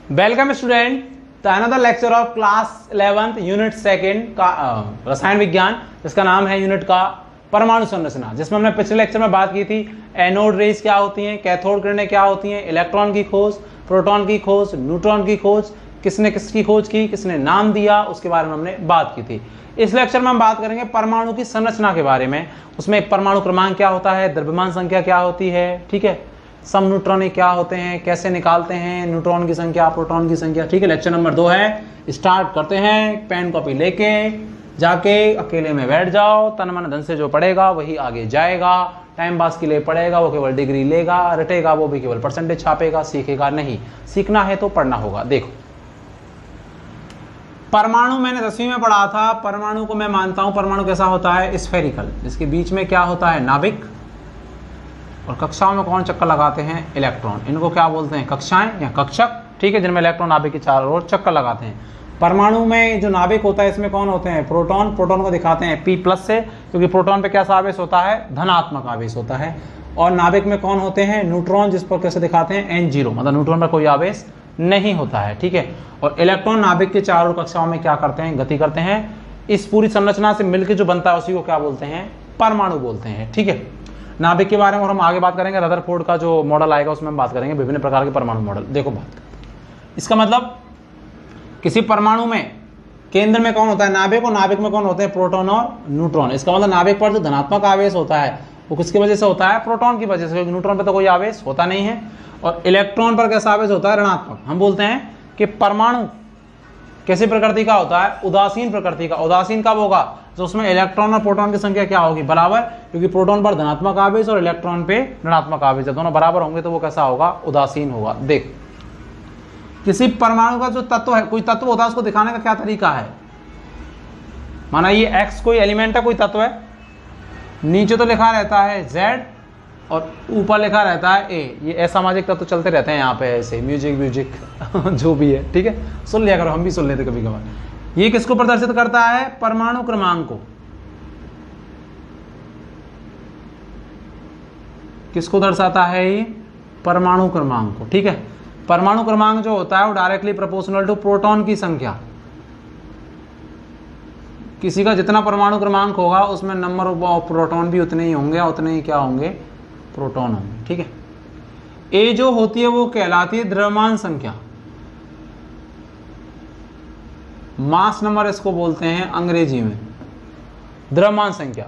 Welcome student तो another lecture of class 11th unit second का रसायन विज्ञान, जिसका नाम है यूनिट का परमाणु संरचना, जिसमें हमने पिछले लेक्चर में बात की थी एनोड रेज क्या होती हैं, कैथोड किरणें क्या होती हैं, इलेक्ट्रॉन की खोज, प्रोटॉन की खोज, न्यूट्रॉन की खोज, किसने किसकी खोज की, किसने नाम दिया, उसके बारे में हमने बात की थी। इस लेक्चर में हम बात करेंगे परमाणु की संरचना के बारे में। उसमें परमाणु क्रमांक क्या होता है, द्रव्यमान संख्या क्या होती है, ठीक है, सम न्यूट्रॉन क्या होते हैं, कैसे निकालते हैं न्यूट्रॉन की संख्या, प्रोटॉन की संख्या, ठीक है। लेक्चर नंबर 2 है, स्टार्ट करते हैं। पेन कॉपी लेके जाके अकेले में बैठ जाओ, तन मन धन से जो पढ़ेगा वही आगे जाएगा। टाइम पास के लिए पढ़ेगा वो केवल डिग्री लेगा, रटेगा वो भी केवल परसेंटेज छापेगा, सीखेगा नहीं। सीखना है तो पढ़ना होगा। देखो परमाणु मैंने 10वीं में पढ़ा था। परमाणु को मैं मानता हूं परमाणु कैसा होता है, स्फेरिकल, जिसके बीच में क्या होता है, नाभिक, और कक्षाओं में कौन चक्कर लगाते हैं, इलेक्ट्रॉन। इनको क्या बोलते हैं, कक्षाएं या कक्षक, ठीक है, जिनमें इलेक्ट्रॉन नाभिक के चारों ओर चक्कर लगाते हैं। परमाणु में जो नाभिक होता है इसमें कौन होते हैं, प्रोटॉन। प्रोटॉन को दिखाते हैं P+ से, क्योंकि प्रोटॉन पे कैसा आवेश होता है, धनात्मक आवेश होता है। और नाभिक में कौन होते हैं, न्यूट्रॉन, जिस पर कैसे दिखाते हैं N0, मतलब न्यूट्रॉन पर कोई आवेश नहीं होता है, ठीक है। और इलेक्ट्रॉन नाभिक के चारों कक्षाओं में क्या करते हैं, गति करते हैं। इस पूरी संरचना से मिलकर जो बनता है उसी को क्या बोलते हैं, परमाणु बोलते हैं, ठीक है। नाभिक के बारे में और हम आगे बात करेंगे। रदरफोर्ड का जो मॉडल आएगा उसमें हम बात करेंगे विभिन्न प्रकार के परमाणु मॉडल। देखो बात, इसका मतलब किसी परमाणु में केंद्र में कौन होता है, नाभिक, और नाभिक में कौन होते हैं, प्रोटॉन और न्यूट्रॉन। इसका मतलब नाभिक पर जो धनात्मक आवेश होता है वो किसकी वजह से होता है, प्रोटॉन की वजह से, क्योंकि न्यूट्रॉन पर तो कोई आवेश होता नहीं है। और इलेक्ट्रॉन पर कैसा आवेश होता है, ऋणात्मक। हम बोलते हैं कि परमाणु कैसी प्रकृति का होता है, उदासीन प्रकृति का। उदासीन कब होगा, तो उसमें इलेक्ट्रॉन और प्रोटॉन की संख्या क्या होगी, बराबर, क्योंकि प्रोटॉन पर धनात्मक आवेश और इलेक्ट्रॉन पे ऋणात्मक आवेश है, दोनों बराबर होंगे तो वो कैसा होगा, उदासीन होगा। देख किसी परमाणु का जो तत्व है, कोई तत्व होता है, उसको दिखाने का क्या तरीका है। माना ये X कोई एलिमेंट है, कोई तत्व है, नीचे तो लिखा रहता है Z और ऊपर लिखा रहता है A। ये असामाजिक तत्व चलते रहते हैं यहाँ पे, ऐसे म्यूजिक जो भी है, ठीक है, सुन लिया करो, हम भी सुन लेते कभी कभार। ये किसको प्रदर्शित करता है, परमाणु क्रमांक को। किसको दर्शाता है ये, परमाणु क्रमांक को, ठीक है। परमाणु क्रमांक जो होता है वो डायरेक्टली प्रोपोर्शनल टू प्रोटॉन की संख्या। किसी का जितना परमाणु क्रमांक होगा उसमें नंबर ऑफ प्रोटॉन भी उतने ही होंगे, उतने ही क्या होंगे, प्रोटॉन होंगे, ठीक है। ए जो होती है वो कहलाती है द्रव्यमान संख्या, मास नंबर इसको बोलते हैं अंग्रेजी में, द्रव्यमान संख्या।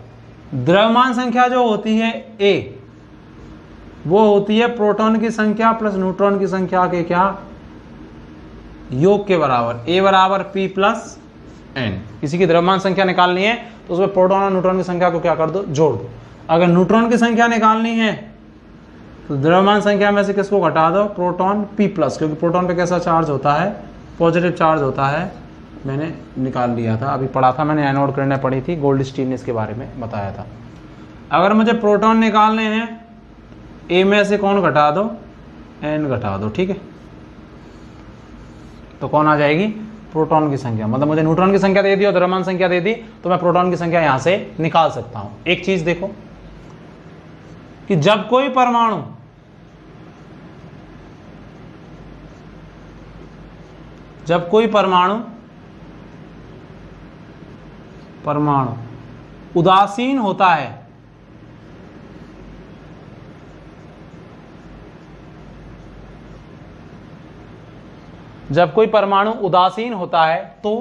द्रव्यमान संख्या जो होती है ए, वो होती है प्रोटॉन की संख्या प्लस न्यूट्रॉन की संख्या के क्या, योग के बराबर। ए बराबर P+ N। किसी की द्रव्यमान संख्या निकालनी है तो उसमें प्रोटॉन और न्यूट्रॉन की संख्या को क्या कर दो, जोड़ दो। अगर न्यूट्रॉन की संख्या निकालनी है तो द्रव्यमान संख्या में से किसको घटा दो, प्रोटॉन P+, क्योंकि प्रोटॉन पे कैसा चार्ज होता है, पॉजिटिव चार्ज होता है। मैंने निकाल लिया था, अभी पढ़ा था मैंने, एनोड किरणें पढ़ी थी, गोल्डस्टीन ने इसके बारे में बताया था। अगर मुझे प्रोटॉन निकालने हैं, ए में से कौन घटा दो, N घटा दो, ठीक है, तो कौन आ जाएगी, प्रोटॉन की संख्या। मतलब मुझे न्यूट्रॉन की संख्या दे दी और द्रव्यमान संख्या दे दी तो मैं प्रोटॉन की संख्या यहां से निकाल सकता हूं। एक चीज देखो कि जब कोई परमाणु उदासीन होता है, जब कोई परमाणु उदासीन होता है तो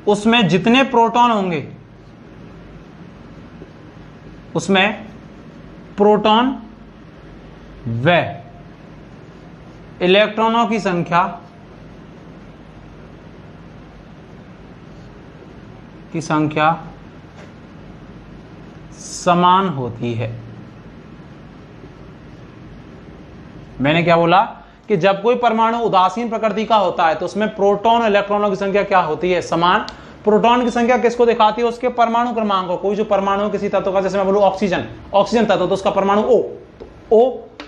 उसमें जितने प्रोटॉन होंगे उसमें प्रोटॉन व इलेक्ट्रॉनों की संख्या समान होती है। मैंने क्या बोला कि जब कोई परमाणु उदासीन प्रकृति का होता है तो उसमें प्रोटॉन और इलेक्ट्रॉनों की संख्या क्या होती है, समान। प्रोटॉन की संख्या किसको दिखाती है, उसके परमाणु क्रमांक को। कोई जो परमाणु किसी तत्व का, जैसे मैं बोलूं ऑक्सीजन तत्व, तो उसका परमाणु O, तो O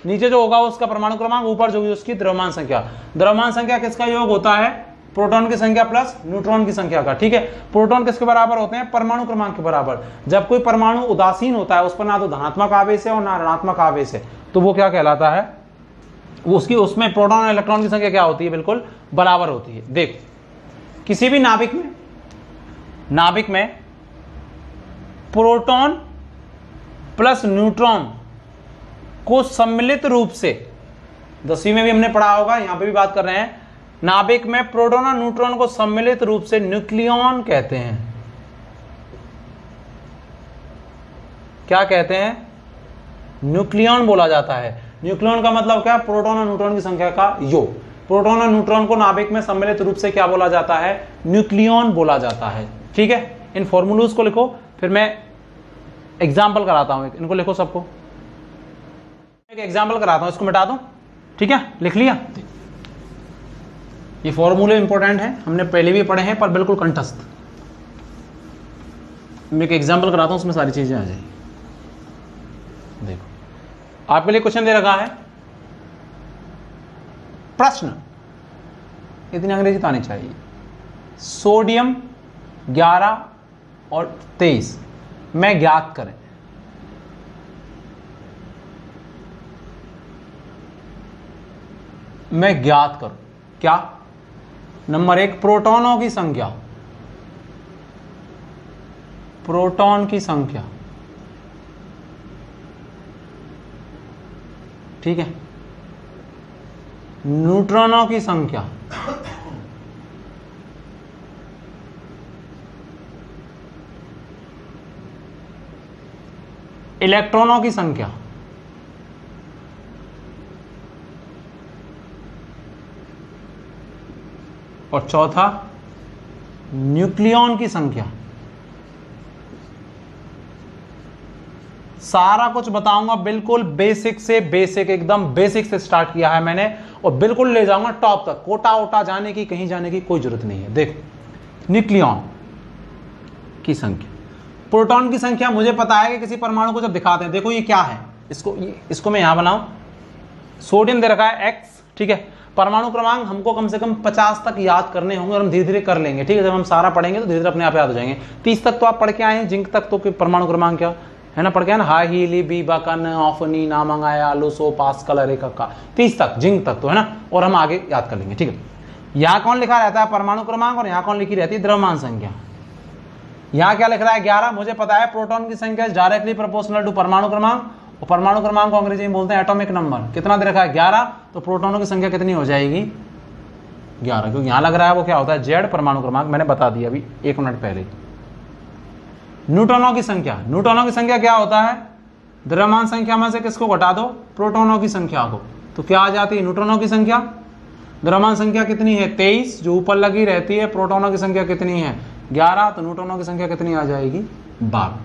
नीचे जो होगा उसका परमाणु क्रमांक, ऊपर जो होगी उसकी द्रव्यमान संख्या। द्रव्यमान संख्या किसका योग होता है, प्रोटॉन की संख्या प्लस न्यूट्रॉन की संख्या का, ठीक है। प्रोटॉन किसके बराबर होते हैं, परमाणु क्रमांक के बराबर। जब कोई परमाणु उदासीन होता है, उस पर ना तो धनात्मक आवेश है और ना ऋणात्मक आवेश है, तो वो क्या कहलाता है, उसकी उसमें प्रोटॉन और इलेक्ट्रॉन की संख्या क्या होती है, बिल्कुल बराबर होती है। देखो किसी भी नाभिक में प्रोटॉन प्लस न्यूट्रॉन को सम्मिलित रूप से, 10वीं में भी हमने पढ़ा होगा, यहां पे भी बात कर रहे हैं, नाभिक में प्रोटॉन और न्यूट्रॉन को सम्मिलित रूप से न्यूक्लियॉन कहते हैं। क्या कहते हैं? न्यूक्लियॉन बोला जाता है। न्यूक्लियॉन का मतलब क्या? प्रोटॉन और न्यूट्रॉन की संख्या का योग। प्रोटॉन और न्यूट्रॉन को नाभिक में सम्मिलित रूप से क्या बोला जाता है? न्यूक्लियॉन बोला जाता है। ठीक है, इन फॉर्मूलोज को लिखो, फिर मैं एग्जाम्पल कराता हूं। इनको लिखो सबको, एक एग्जाम्पल कराता हूं, इसको मिटा दो। ठीक है, लिख लिया? ये फॉर्मूले इंपॉर्टेंट है, हमने पहले भी पढ़े हैं पर बिल्कुल कंठस्थ। मैं एक एग्जाम्पल कराता हूं, उसमें सारी चीजें आ जाएंगी। देखो आपके लिए क्वेश्चन दे रखा है, प्रश्न, इतनी अंग्रेजी तो आनी चाहिए। सोडियम 11 और 23 में ज्ञात करें। मैं ज्ञात करूं क्या? नंबर 1 प्रोटॉनों की संख्या, प्रोटॉन की संख्या, ठीक है, न्यूट्रॉनों की संख्या, इलेक्ट्रॉनों की संख्या, और चौथा न्यूक्लियॉन की संख्या। सारा कुछ बताऊंगा, बिल्कुल बेसिक से बेसिक, एकदम बेसिक से स्टार्ट किया है मैंने, और बिल्कुल ले जाऊंगा टॉप तक। कोटा वोटा जाने की, कहीं जाने की कोई जरूरत नहीं है। देखो न्यूक्लियॉन की संख्या, प्रोटॉन की संख्या मुझे पता है कि किसी परमाणु को जब दिखाते हैं, देखो ये क्या है, इसको मैं यहां बनाऊं, सोडियम दे रखा है x, ठीक है, परमाणु क्रमांक हमको कम से कम 50 तक याद करने होंगे और हम धीरे धीरे कर लेंगे। ठीक है, जब हम सारा पढ़ेंगे तो धीरे धीरे अपने आप याद हो जाएंगे। 30 तक तो आप पढ़ के आए हैं, जिंक तक तो परमाणु क्रमांक क्या है ना, पढ़ के आए ना, हाई ही ली बी बकन ऑफनी नामंगाया लुसो पास्कल अरे का 30 तक, जिंक तक तो है ना, और हम आगे याद कर लेंगे। ठीक है, यहाँ कौन लिखा रहता है? परमाणु क्रमांक, और यहाँ कौन लिखी रहती है? द्रव्यमान संख्या। यहाँ क्या लिख रहा है? 11। मुझे पता है प्रोटॉन की संख्या इज डायरेक्टली प्रोपोर्शनल टू परमाणु क्रमांक, और परमाणु क्रमांक को अंग्रेजी में बोलते हैं एटॉमिक नंबर। कितना दे रखा है? 11। तो प्रोटॉनों की संख्या कितनी हो जाएगी? 11, क्योंकि यहां लग रहा है वो क्या होता है? जेड परमाणु क्रमांक, मैंने बता दिया अभी 1 मिनट पहले। न्यूट्रॉनों की संख्या, न्यूट्रॉनों की संख्या क्या होता है? द्रव्यमान संख्या में से किसको घटा दो? प्रोटॉनों की संख्या को। तो क्या आ जाती है? न्यूट्रॉनों की संख्या। द्रव्यमान संख्या कितनी है? 23, जो ऊपर लगी रहती है। प्रोटॉनों की संख्या कितनी है? 11। तो न्यूट्रॉनों की संख्या कितनी आ जाएगी? 12।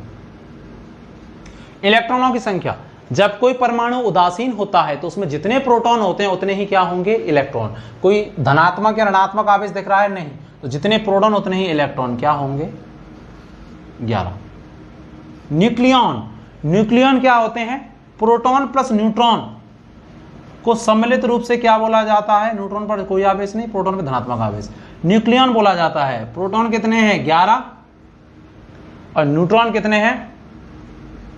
इलेक्ट्रॉनों की संख्या, जब कोई परमाणु उदासीन होता है तो उसमें जितने प्रोटॉन होते हैं उतने ही क्या होंगे? इलेक्ट्रॉन। कोई धनात्मक या ऋणात्मक आवेश दिख रहा है? नहीं। तो जितने प्रोटॉन उतने ही इलेक्ट्रॉन क्या होंगे? 11। न्यूक्लियॉन, न्यूक्लियॉन क्या होते हैं? प्रोटॉन प्लस न्यूट्रॉन को सम्मिलित रूप से क्या बोला जाता है? न्यूट्रॉन पर कोई आवेश नहीं, प्रोटॉन पर धनात्मक आवेश, न्यूक्लियॉन बोला जाता है। प्रोटॉन कितने हैं? 11, और न्यूट्रॉन कितने हैं?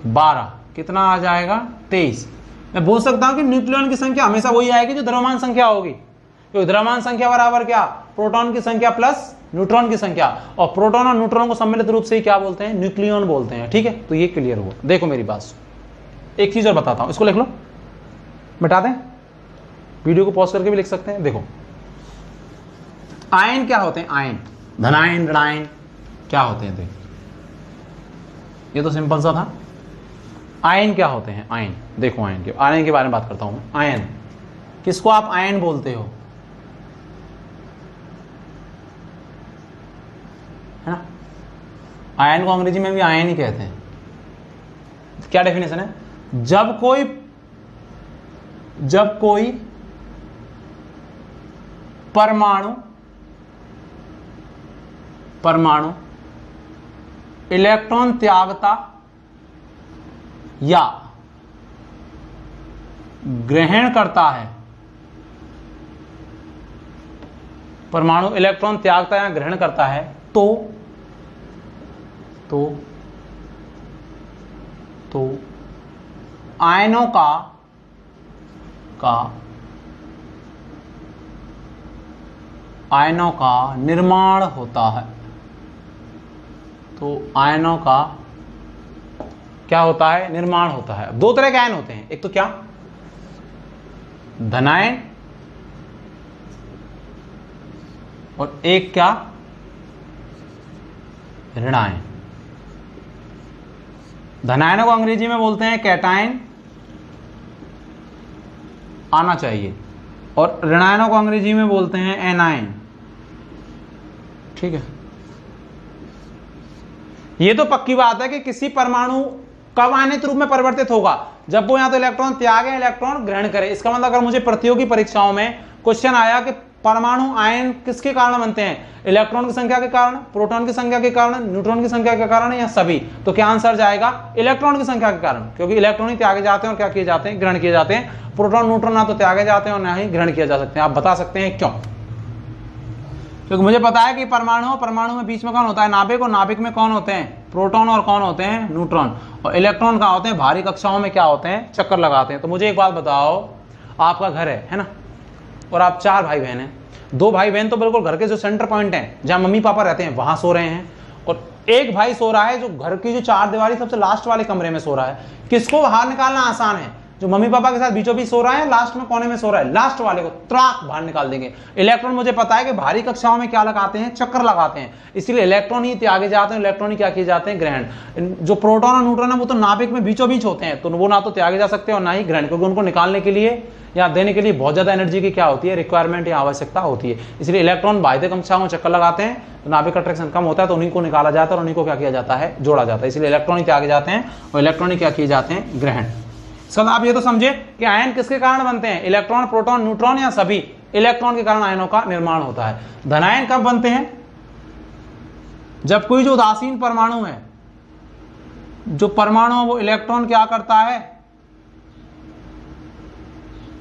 12। कितना आ जाएगा? 23। मैं बोल सकता हूं कि न्यूक्लियॉन की संख्या हमेशा वही आएगी जो द्रव्यमान संख्या होगी, क्योंकि द्रव्यमान संख्या बराबर क्या? प्रोटॉन की संख्या प्लस न्यूट्रॉन की संख्या, और प्रोटॉन और न्यूट्रॉन को सम्मिलित रूप से ही क्या बोलते हैं? न्यूक्लियॉन बोलते हैं। ठीक है, तो ये क्लियर हुआ। देखो मेरी बात, एक चीज और बताता हूं, इसको लिख लो, मिटा दें, वीडियो को पॉज करके भी लिख सकते हैं। देखो आयन क्या होते हैं? आयन, धनायन ऋणायन क्या होते हैं? देखो ये तो सिंपल सा था। आयन क्या होते हैं? आयन, देखो आयन के बारे में बात करता हूं। आयन, किसको आप आयन बोलते हो? है ना, आयन को अंग्रेजी में भी आयन ही कहते हैं। क्या डेफिनेशन है? जब कोई परमाणु इलेक्ट्रॉन त्यागता या ग्रहण करता है, परमाणु इलेक्ट्रॉन त्यागता या ग्रहण करता है, तो आयनों का आयनों का निर्माण होता है। तो आयनों का क्या होता है? निर्माण होता है। दो तरह के आयन होते हैं, एक तो क्या, धनायन, और एक क्या, ऋणायन। धनायनों को अंग्रेजी में बोलते हैं कैटायन, आना चाहिए, और ऋणायनों को अंग्रेजी में बोलते हैं एनायन। ठीक है, ये तो पक्की बात है कि किसी परमाणु कब आयनित रूप में परिवर्तित होगा? जब वो या तो इलेक्ट्रॉन त्यागे, इलेक्ट्रॉन ग्रहण करे। इसका मतलब अगर मुझे प्रतियोगी परीक्षाओं में क्वेश्चन आया कि परमाणु आयन किसके कारण बनते हैं, इलेक्ट्रॉन की संख्या के कारण, प्रोटॉन की संख्या के कारण, न्यूट्रॉन की संख्या के कारण, या सभी, तो क्या आंसर जाएगा? इलेक्ट्रॉन की संख्या के कारण, क्योंकि इलेक्ट्रॉन ही त्यागे जाते हैं और क्या किए जाते हैं? ग्रहण किए जाते हैं। प्रोटॉन न्यूट्रॉन ना तो त्यागे जाते हैं और ना ही ग्रहण किए जा सकते हैं। आप बता सकते हैं क्यों? क्योंकि मुझे पता है कि परमाणु में बीच में कौन होता है? नाभिक, और नाभिक में कौन होते हैं? प्रोटॉन, और कौन होते हैं? न्यूट्रॉन। और इलेक्ट्रॉन कहाँ होते हैं? भारी कक्षाओं में क्या होते हैं? चक्कर लगाते हैं। तो मुझे एक बात बताओ, आपका घर है ना, और आप 4 भाई बहन हैं। 2 भाई बहन तो बिल्कुल घर के जो सेंटर पॉइंट हैं, जहां मम्मी पापा रहते हैं, वहां सो रहे हैं, और एक भाई सो रहा है जो घर की जो 4 दीवारी सबसे लास्ट वाले कमरे में सो रहा है। किसको बाहर निकालना आसान है? जो मम्मी पापा के साथ बीचों बीच सो रहा है, लास्ट में कोने में सो रहा है, लास्ट वाले को त्राक बाहर निकाल देंगे। इलेक्ट्रॉन मुझे पता है कि भारी कक्षाओं में क्या लगाते हैं? चक्कर लगाते हैं। इसलिए इलेक्ट्रॉन ही त्यागे जाते हैं, इलेक्ट्रॉन ही क्या किए जाते हैं? ग्रहण। जो प्रोटॉन और न्यूट्रॉन है वो तो नाभिक में बीचों बीच होते हैं, तो वो ना तो त्यागे जा सकते और ना ही ग्रहण, क्योंकि उनको निकालने के लिए या देने के लिए बहुत ज्यादा एनर्जी की क्या होती है? रिक्वायरमेंट या आवश्यकता होती है। इसलिए इलेक्ट्रॉन बाह्य कक्षाओं में चक्कर लगाते हैं, तो नाभिक अट्रैक्शन कम होता है, तो उन्हीं को निकाला जाता है और उन्हीं को क्या किया जाता है? जोड़ा जाता है। इसलिए इलेक्ट्रॉन ही त्यागे जाते हैं और इलेक्ट्रॉन ही क्या किए जाते हैं? ग्रहण। इसका आप ये तो समझे कि आयन किसके कारण बनते हैं? इलेक्ट्रॉन, प्रोटॉन, न्यूट्रॉन, या सभी? इलेक्ट्रॉन के कारण आयनों का निर्माण होता है। धनायन कब बनते हैं? जब कोई जो उदासीन परमाणु है, जो परमाणु वो इलेक्ट्रॉन क्या करता है?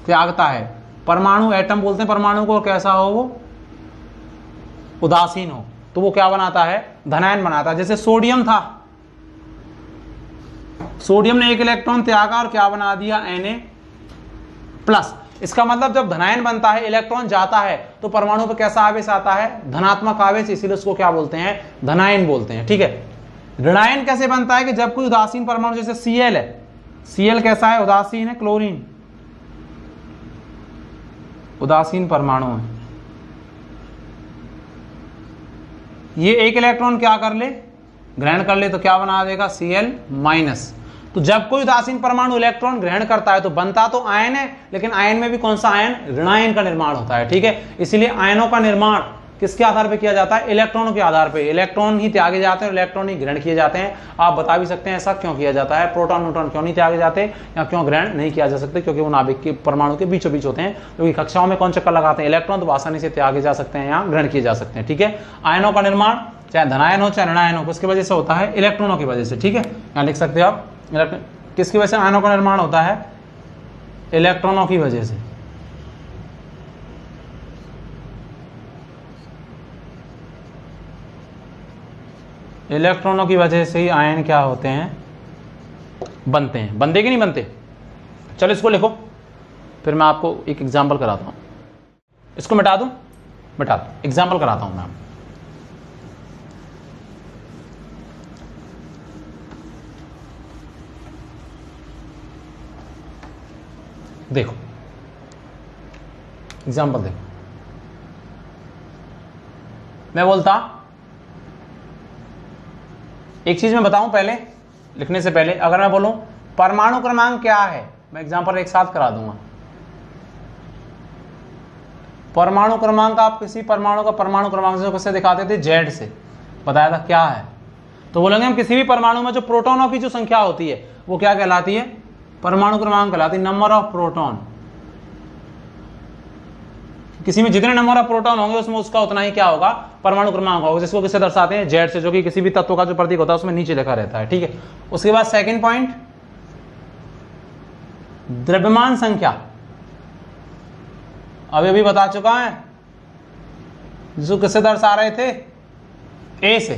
त्यागता है। परमाणु, एटम बोलते हैं परमाणु को, और कैसा हो वो? उदासीन हो, तो वो क्या बनाता है? धनायन बनाता है। जैसे सोडियम था, सोडियम ने एक इलेक्ट्रॉन त्यागा और क्या बना दिया? Na+। इसका मतलब जब धनायन बनता है, इलेक्ट्रॉन जाता है, तो परमाणु पर कैसा आवेश आता है? धनात्मक आवेश, इसीलिए उसको क्या बोलते हैं? धनायन बोलते हैं। ठीक है। ऋणायन कैसे बनता है? कि जब कोई उदासीन परमाणु, जैसे Cl है, Cl कैसा है? उदासीन है, क्लोरीन उदासीन परमाणु है। ये एक इलेक्ट्रॉन क्या कर ले? ग्रहण कर ले, तो क्या बना देगा? Cl-। तो जब कोई उदासीन परमाणु इलेक्ट्रॉन ग्रहण करता है तो बनता तो आयन है, लेकिन आयन में भी कौन सा आयन? ऋणायन का निर्माण होता है। ठीक है। इसलिए आयनों का निर्माण किसके आधार पर किया जाता है? इलेक्ट्रॉनों के आधार पर। इलेक्ट्रॉन ही त्यागे जाते हैं और इलेक्ट्रॉन ही ग्रहण किए जाते हैं। आप बता भी सकते हैं ऐसा क्यों किया जाता है? प्रोटॉन, न्यूट्रॉन क्यों नहीं त्यागे जाते या क्यों ग्रहण नहीं किया जा सकते? क्योंकि वो नाभिक के परमाणु के बीचों बीच होते हैं, क्योंकि कक्षाओं में कौन चक्कर लगाते हैं? इलेक्ट्रॉन, तो आसानी से त्यागे जा सकते हैं या ग्रहण किए जा सकते हैं। ठीक है। आयनों का निर्माण चाहे धनायन हो चाहे ऋणायन हो, किसकी वजह से होता है? इलेक्ट्रॉनों की वजह से। ठीक है, यहाँ लिख सकते हो आप, किसकी वजह से आयनों का निर्माण होता है? इलेक्ट्रॉनों की वजह से। इलेक्ट्रॉनों की वजह से ही आयन क्या होते हैं? बनते हैं। बनते कि नहीं बनते? चलो इसको लिखो, फिर मैं आपको एक एग्जाम्पल कराता हूं। इसको मिटा दूं? मिटा दूं, एग्जाम्पल कराता हूं मैं आपको। देखो एग्जाम्पल देखो, मैं बोलता एक चीज मैं बताऊं पहले, लिखने से पहले। अगर मैं बोलूं परमाणु क्रमांक क्या है, मैं एग्जाम्पल एक साथ करा दूंगा। परमाणु क्रमांक, आप किसी परमाणु का परमाणु क्रमांक से कैसे दिखाते थे? Z से बताया था क्या है। तो बोलेंगे हम किसी भी परमाणु में जो प्रोटॉनों की जो संख्या होती है वो क्या कहलाती है? परमाणु क्रमांक कहलाती है, नंबर ऑफ प्रोटॉन। किसी में जितने नंबर ऑफ प्रोटॉन होंगे उसमें उसका उतना ही क्या होगा? परमाणु क्रमांक होगा। जिसको किससे दर्शाते हैं? Z से, जो कि किसी भी तत्व का जो प्रतीक होता है उसमें नीचे लिखा रहता है। ठीक है। उसके बाद सेकंड पॉइंट, द्रव्यमान संख्या। अभी बता चुका है, जिसको किससे दर्शा रहे थे? A से।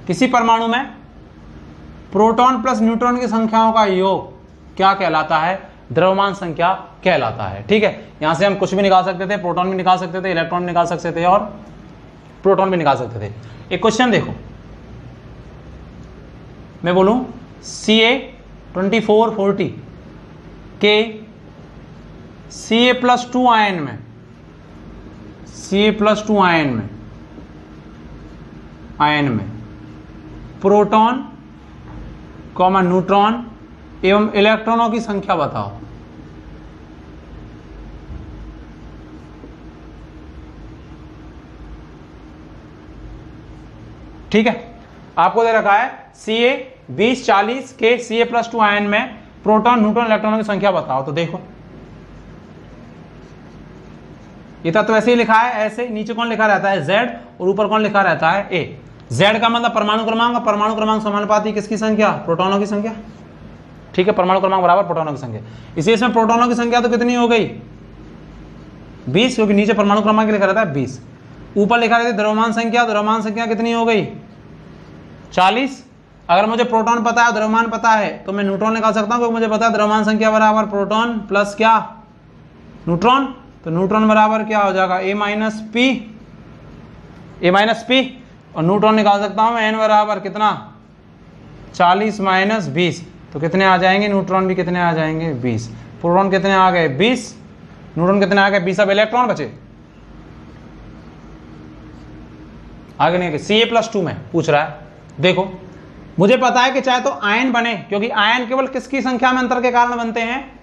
किसी परमाणु में प्रोटॉन प्लस न्यूट्रॉन की संख्याओं का योग क्या कहलाता है? द्रव्यमान संख्या कहलाता है। ठीक है। यहां से हम कुछ भी निकाल सकते थे, प्रोटॉन भी निकाल सकते थे, इलेक्ट्रॉन भी निकाल सकते थे और प्रोटॉन भी निकाल सकते थे। एक क्वेश्चन देखो, मैं बोलूं Ca2440 के Ca+2 आयन में, Ca+2 आयन में प्रोटॉन कॉमा न्यूट्रॉन एवं इलेक्ट्रॉनों की संख्या बताओ। ठीक है, आपको दे रखा है Ca2040 के Ca+2 आयन में प्रोटॉन न्यूट्रॉन इलेक्ट्रॉनों की संख्या बताओ। तो देखो ये तो ऐसे ही लिखा है, ऐसे नीचे कौन लिखा रहता है Z और ऊपर कौन लिखा रहता है A। Z का मतलब परमाणु क्रमांक, परमाणु क्रमांक समानुपाती किसकी संख्या, प्रोटॉनों की संख्या। ठीक है, परमाणु क्रमांक बराबर प्रोटॉनों की संख्या। इसी इसमें प्रोटॉनों की संख्या तो कितनी हो गई 20, क्योंकि नीचे परमाणु क्रमांक लिखा रहता है 20, ऊपर लिखा रहता है द्रव्यमान संख्या, द्रव्यमान संख्या कितनी हो गई 40। अगर मुझे प्रोटॉन पता है, द्रव्यमान पता है, तो मैं न्यूट्रॉन निकाल सकता हूं, क्योंकि मुझे पता है द्रव्यमान संख्या बराबर प्रोटॉन प्लस क्या न्यूट्रॉन। तो न्यूट्रॉन बराबर क्या हो जाएगा A माइनस पी, और न्यूट्रॉन निकाल सकता हूं मैं N बराबर कितना 40 माइनस 20, तो कितने आ जाएंगे न्यूट्रॉन भी कितने आ जाएंगे 20, प्रोटॉन कितने आ गए 20, न्यूट्रॉन कितने आ गए 20। अब इलेक्ट्रॉन बचे आगे नहीं, Ca+2 में पूछ रहा है। देखो मुझे पता है कि चाहे तो आयन बने, क्योंकि आयन केवल किसकी संख्या में अंतर के कारण बनते हैं,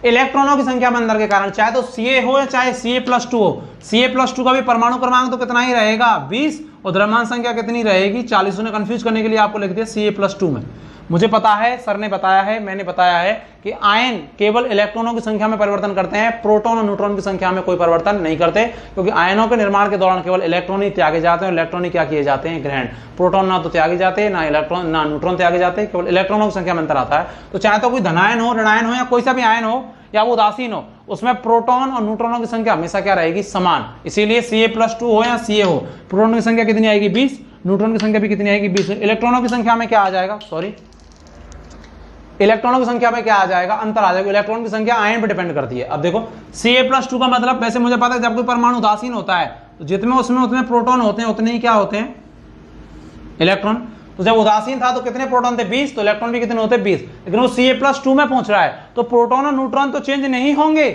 इलेक्ट्रॉनों की संख्या में अंतर के कारण, चाहे तो Ca हो या चाहे Ca+2 हो। Ca+2 का भी परमाणु क्रमांक तो कितना ही रहेगा 20, और द्रव्यमान संख्या कितनी रहेगी 40। ने कंफ्यूज करने के लिए आपको लिख दिया Ca+2 में। मुझे पता है, सर ने बताया है, मैंने बताया है कि आयन केवल इलेक्ट्रॉनों की संख्या में परिवर्तन करते हैं, प्रोटॉन और न्यूट्रॉन की संख्या में कोई परिवर्तन नहीं करते, क्योंकि आयनों के निर्माण के दौरान केवल इलेक्ट्रॉन ही त्यागे जाते हैं, इलेक्ट्रॉन ही क्या किए जाते हैं ग्रहण। प्रोटॉन ना तो त्यागे जाते हैं, ना इलेक्ट्रॉन ना न्यूट्रॉन त्यागे जाते हैं, केवल इलेक्ट्रॉनों की संख्या में अंतर आता है। तो चाहे तो कोई धनायन हो, ऋणायन हो, या कोई सा भी आयन हो या वो उदासीन हो, उसमें प्रोटॉन और न्यूट्रॉनों की संख्या हमेशा क्या रहेगी समान। इसीलिए Ca+2 हो या Ca हो, प्रोटॉन की संख्या कितनी आएगी 20, न्यूट्रॉन की संख्या भी कितनी आएगी 20। इलेक्ट्रॉनों की संख्या में क्या आ जाएगा, सॉरी इलेक्ट्रॉनों की संख्या में क्या आ जाएगा अंतर आ जाएगा। इलेक्ट्रॉन की संख्या आयन पर डिपेंड करती है। अब देखो Ca+2 का मतलब, वैसे मुझे पता है जब कोई परमाणु उदासीन होता है तो जितने उसमें उतने प्रोटॉन होते हैं उतने ही क्या होते हैं इलेक्ट्रॉन। तो जब उदासीन था तो कितने प्रोटॉन थे 20, तो इलेक्ट्रॉन भी कितने होते 20। लेकिन वो Ca+2 में पहुंच रहा है तो प्रोटॉन और न्यूट्रॉन तो चेंज नहीं होंगे,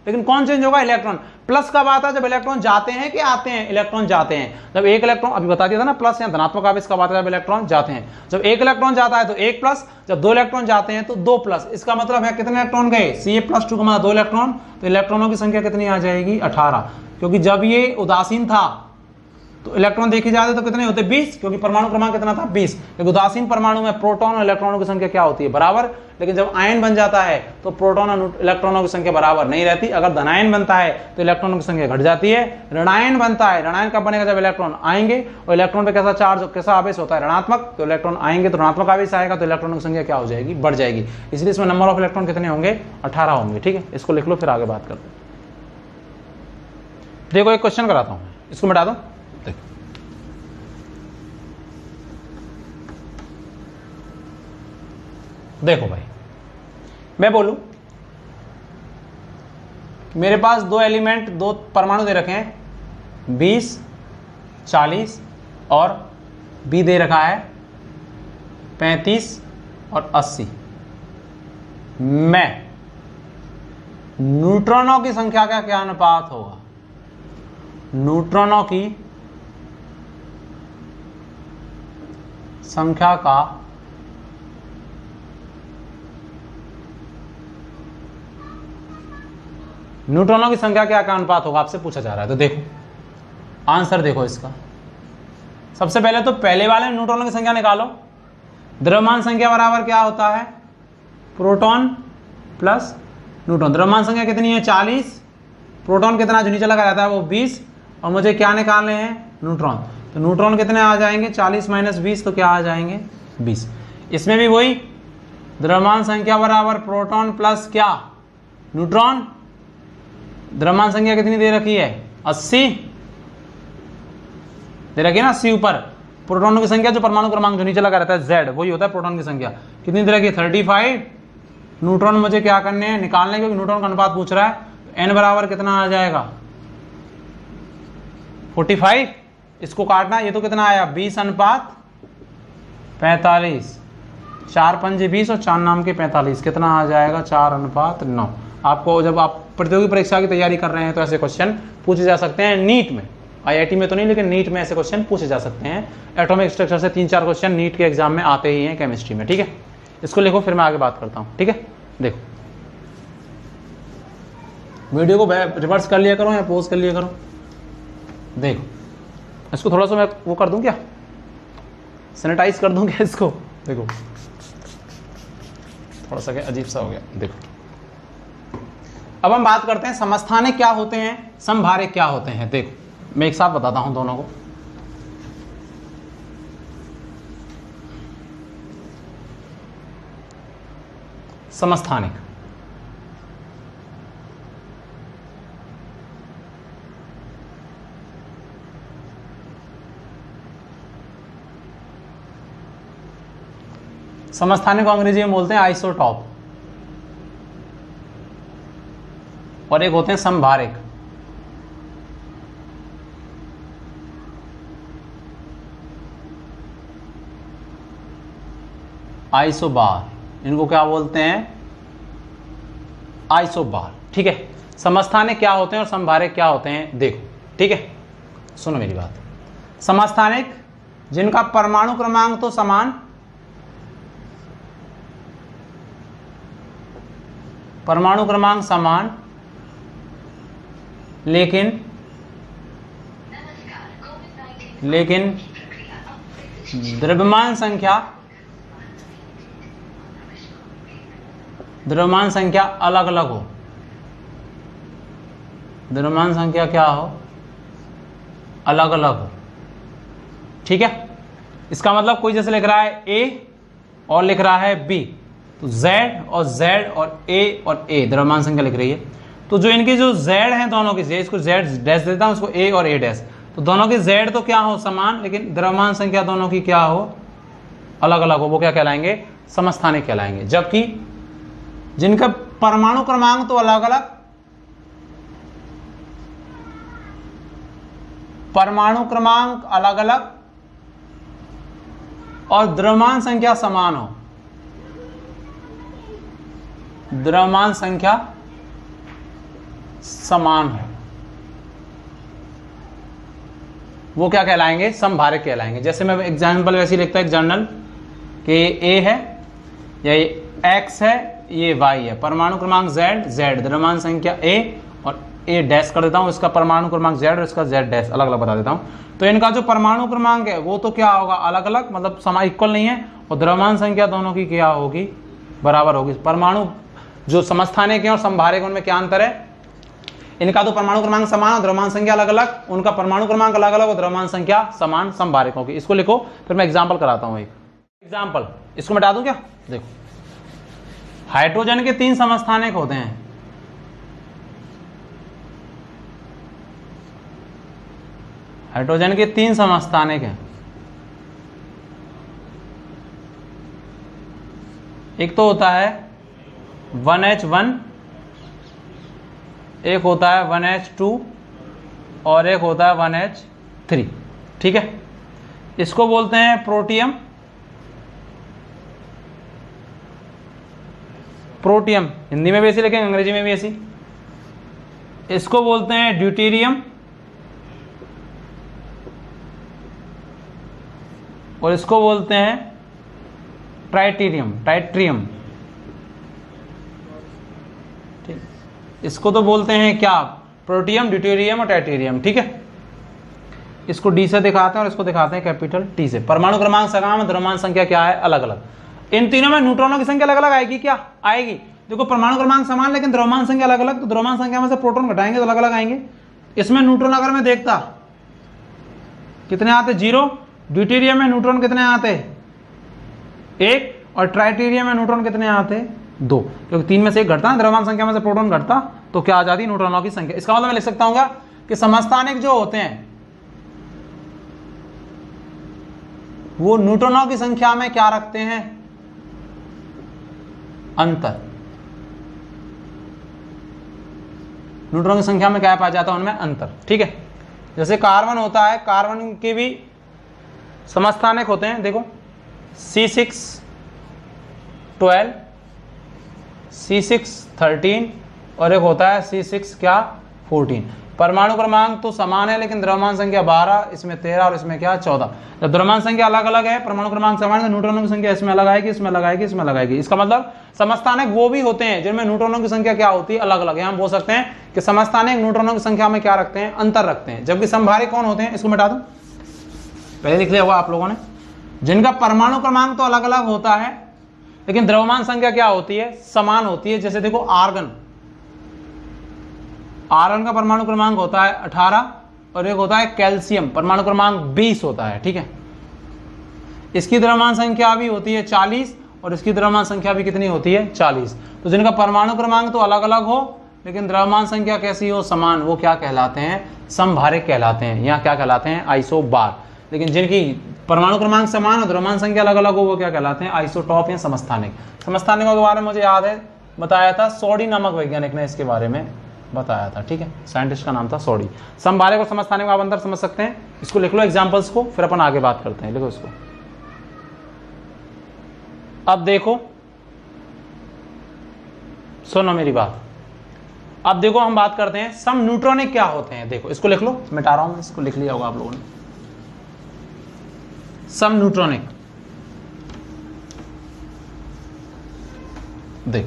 लेकिन कौन चेंज होगा इलेक्ट्रॉन। प्लस कब आता है, जब इलेक्ट्रॉन जाते हैं कि आते हैं, इलेक्ट्रॉन जाते हैं। जब एक इलेक्ट्रॉन, अभी बता दिया था ना प्लस या धनात्मक आवेश कब आता है, जब इलेक्ट्रॉन जाते हैं। जब एक इलेक्ट्रॉन जाता है तो 1 प्लस, जब 2 इलेक्ट्रॉन जाते हैं तो 2 प्लस। इसका मतलब है कितने इलेक्ट्रॉन गए Ca+2 का मतलब 2 इलेक्ट्रॉन, तो इलेक्ट्रॉनों की संख्या कितनी आ जाएगी 18। क्योंकि जब ये उदासीन था तो इलेक्ट्रॉन देखे जाते तो कितने होते 20, क्योंकि परमाणु क्रमांक कितना था 20। लेकिन उदासीन परमाणु में प्रोटॉन और इलेक्ट्रॉनों की संख्या क्या होती है बराबर। लेकिन जब आयन बन जाता है तो प्रोटॉन और इलेक्ट्रॉनों की संख्या बराबर नहीं रहती। अगर धनायन बनता है तो इलेक्ट्रॉनों की संख्या घट जाती है। ऋणायन बनता है, ऋणायन कब बनेगा जब इलेक्ट्रॉन आएंगे, और इलेक्ट्रॉन पे कैसा चार्ज कैसा आवेश होता है ऋणात्मक, तो इलेक्ट्रॉन आएंगे तो ऋणात्मक आवेश आएगा, तो इलेक्ट्रॉनों की संख्या क्या हो जाएगी बढ़ जाएगी। इसलिए इसमें नंबर ऑफ इलेक्ट्रॉन कितने होंगे 18 होंगे। ठीक है, इसको लिख लो फिर आगे बात करते हैं। देखो एक क्वेश्चन कराता हूं, इसको मिटा दो। देखो भाई, मैं बोलूं मेरे पास 2 एलिमेंट 2 परमाणु दे रखे हैं 20, 40 और B दे रखा है 35 और 80। मैं न्यूट्रॉनों की संख्या का क्या अनुपात होगा, न्यूट्रॉनों की संख्या का न्यूट्रॉनों की संख्या क्या अनुपात होगा आपसे पूछा जा रहा है। तो देखो आंसर देखो इसका। सबसे पहले तो पहले वाले न्यूट्रॉनों की संख्या निकालो। द्रव्यमान संख्या बराबर क्या होता है प्रोटॉन प्लस न्यूट्रॉन। द्रव्यमान संख्या कितनी है 40, प्रोटॉन कितना जो नीचे लगा रहता है वो 20, और मुझे क्या निकालने हैं न्यूट्रॉन। तो न्यूट्रॉन कितने आ जाएंगे 40 माइनस 20, तो क्या आ जाएंगे 20। इसमें भी वही द्रव्यमान संख्या बराबर प्रोटॉन प्लस क्या न्यूट्रॉन। द्रव्यमान संख्या कितनी दे रखी है 80 दे रखी है ना 80 ऊपर। प्रोटॉनों की संख्या जो परमाणु क्रमांक जो नीचे लगा रहता है Z, वही होता है प्रोटॉन की संख्या। कितनी दे रखी है 35। न्यूट्रॉन मुझे क्या करने हैं निकालने, क्योंकि न्यूट्रॉन का अनुपात पूछ रहा है। N बराबर कितना आ जाएगा 45। इसको काटना, ये तो कितना आया 20:45, 4 पंजे 20 और 4 नाम के 45, कितना आ जाएगा 4:9। आपको जब आप प्रतियोगी परीक्षा की तैयारी कर रहे हैं तो ऐसे क्वेश्चन पूछे जा सकते हैं नीट में, IIT में तो नहीं लेकिन नीट में ऐसे क्वेश्चन पूछे जा सकते हैं। एटॉमिक स्ट्रक्चर से 3-4 क्वेश्चन नीट के एग्जाम में आते ही हैं केमिस्ट्री में, ठीक है। इसको लिखो फिर मैं आगे बात करता हूँ, ठीक है। देखो वीडियो को रिवर्स कर लिया करो या पॉज कर लिया करो। देखो इसको थोड़ा सा मैं वो कर दूं क्या, सैनिटाइज कर दूं क्या इसको। देखो थोड़ा सा क्या अजीब सा हो गया। देखो अब हम बात करते हैं समस्थानिक क्या होते हैं, समभारिक क्या होते हैं। देखो मैं एक साथ बताता हूं दोनों को। समस्थानिक, समस्थानिक को अंग्रेजी में बोलते हैं आइसोटॉप, और एक होते हैं समभारिक। आइसोबार, इनको क्या बोलते हैं आइसोबार, ठीक है। समस्थानिक क्या होते हैं और समभारिक क्या होते हैं देखो, ठीक है। सुनो मेरी बात। समस्थानिक जिनका परमाणु क्रमांक तो समान, परमाणु क्रमांक समान, लेकिन द्रव्यमान संख्या अलग अलग हो। द्रव्यमान संख्या क्या हो, अलग अलग हो, ठीक है। इसका मतलब कोई जैसे लिख रहा है A और लिख रहा है B, तो Z और A और A द्रव्यमान संख्या लिख रही है। तो जो इनकी जो Z हैं दोनों की, इसको Z डैश देता हूं, इसको A और A डैश, तो दोनों की Z तो क्या हो समान, लेकिन द्रव्यमान संख्या दोनों की क्या हो अलग अलग हो। वो क्या कहलाएंगे समस्थानिक कहलाएंगे। जबकि जिनका परमाणु क्रमांक तो अलग अलग, परमाणु क्रमांक अलग अलग और द्रव्यमान संख्या समान हो, द्रव्यमान संख्या समान है, वो क्या कहलाएंगे समभारिक कहलाएंगे। जैसे मैं एग्जाम्पल वैसे लिखता हूं, एक जर्नल कि A है या ये X है, ये Y है, परमाणु क्रमांक Z, द्रव्यमान संख्या A और A डैश कर देता हूं, इसका परमाणु क्रमांक Z और इसका Z डैश अलग अलग बता देता हूं। तो इनका जो परमाणु क्रमांक है वो तो क्या होगा अलग अलग, मतलब समान इक्वल नहीं है, और द्रव्यमान संख्या दोनों की क्या होगी बराबर होगी। परमाणु जो समस्थानिक है और समभारिक उनमें क्या अंतर है, इनका तो परमाणु क्रमांक समान और द्रव्यमान संख्या अलग अलग, उनका परमाणु क्रमांक अलग अलग और द्रव्यमान संख्या समान समभारिकों की। इसको लिखो फिर मैं एग्जांपल कराता हूं। एक एग्जांपल इसको मिटा दूं क्या। देखो हाइड्रोजन के 3 समस्थानिक होते हैं, हाइड्रोजन के 3 समस्थानिक हैं। एक तो होता है 1H1, एक होता है 1H2 और एक होता है 1H3, ठीक है। इसको बोलते हैं प्रोटियम, प्रोटियम हिंदी में भी ऐसी लिखेंगे, अंग्रेजी में भी ऐसी। इसको बोलते हैं ड्यूटेरियम और इसको बोलते हैं ट्राइटेरियम, ट्राइट्रियम, ठीक। इसको तो बोलते हैं क्या प्रोटियम, ड्यूटेरियम और ट्राइटेरियम, ठीक है। इसको डी से दिखाते हैं और इसको दिखाते हैं कैपिटल टी से। परमाणु क्रमांक समान, द्रव्यमान संख्या क्या है अलग अलग। इन तीनों में न्यूट्रॉनों की संख्या अलग अलग आएगी क्या, आएगी। देखो परमाणु क्रमांक समान लेकिन द्रव्यमान संख्या अलग अलग, तो द्रव्यमान संख्या में से प्रोटॉन घटाएंगे तो अलग अलग आएंगे। इसमें न्यूट्रॉन अगर मैं देखता कितने आते 0, ड्यूटेरियम में न्यूट्रॉन कितने आते 1 और ट्राइटेरियम में न्यूट्रॉन कितने आते 2, क्योंकि 3 में से 1 घटता है, द्रव्यमान संख्या में से प्रोटॉन घटता तो क्या आ जाती न्यूट्रॉनों की संख्या। इसका मतलब मैं लिख सकता हूँ कि समस्थानिक जो होते हैं वो न्यूट्रॉनों की संख्या में क्या रखते हैं अंतर। न्यूट्रॉन की संख्या में क्या पाया जाता है उनमें अंतर, ठीक है। जैसे कार्बन होता है, कार्बन के भी समस्थानिक होते हैं, देखो C612, C613 और एक होता है C6 क्या 14। परमाणु क्रमांक तो समान है लेकिन द्रव्यमान संख्या 12, इसमें 13 और इसमें क्या 14। जब द्रव्यमान संख्या अलग अलग है, परमाणु क्रमांक समान है, तो न्यूट्रॉनों की संख्या इसमें अलग आएगी, इसमें अलग आएगी, इसमें अलग आएगी। इसका मतलब समस्थानिक वो भी होते हैं जिनमें न्यूट्रॉनों की संख्या क्या होती है अलग अलग। हम बोल सकते हैं कि समस्थानिक न्यूट्रॉनों की संख्या में क्या रखते हैं अंतर रखते हैं, जबकि समभारिक कौन होते हैं, इसको मिटा दूं, पहले लिख लिया होगा आप लोगों ने, जिनका परमाणु क्रमांक तो अलग अलग होता है लेकिन द्रव्यमान संख्या क्या होती है समान होती है। जैसे देखो आर्गन, आर्गन का परमाणु क्रमांक होता है 18 और एक होता है कैल्शियम, परमाणु क्रमांक 20 होता है, ठीक है। इसकी द्रव्यमान संख्या भी होती है 40 और इसकी द्रव्यमान संख्या भी कितनी होती है 40। तो जिनका परमाणु क्रमांक तो अलग अलग हो लेकिन द्रव्यमान संख्या कैसी हो समान, वो क्या कहलाते हैं समभारिक कहलाते हैं। यहाँ क्या कहलाते हैं आइसोबार। लेकिन जिनकी परमाणु क्रमांक समान और द्रव्यमान संख्या अलग अलग हो वो क्या कहलाते हैं आइसोटॉप या समस्थानिक। समस्थानिकों के बारे में मुझे याद है बताया था, सोडी नामक वैज्ञानिक ने इसके बारे में बताया था, ठीक है, साइंटिस्ट का नाम था सोडी। समभारिक और समस्थानिक आप अंतर समझ सकते हैं, इसको लिख लो एग्जांपल्स को, फिर अपन आगे बात करते हैं। लिखो इसको। अब देखो, सुनो मेरी बात, अब देखो हम बात करते हैं सम न्यूट्रॉनिक क्या होते हैं। देखो इसको लिख लो, मिटा रहा हूं मैं, इसको लिख लिया होगा आप लोगों ने। सम न्यूट्रॉनिक, देख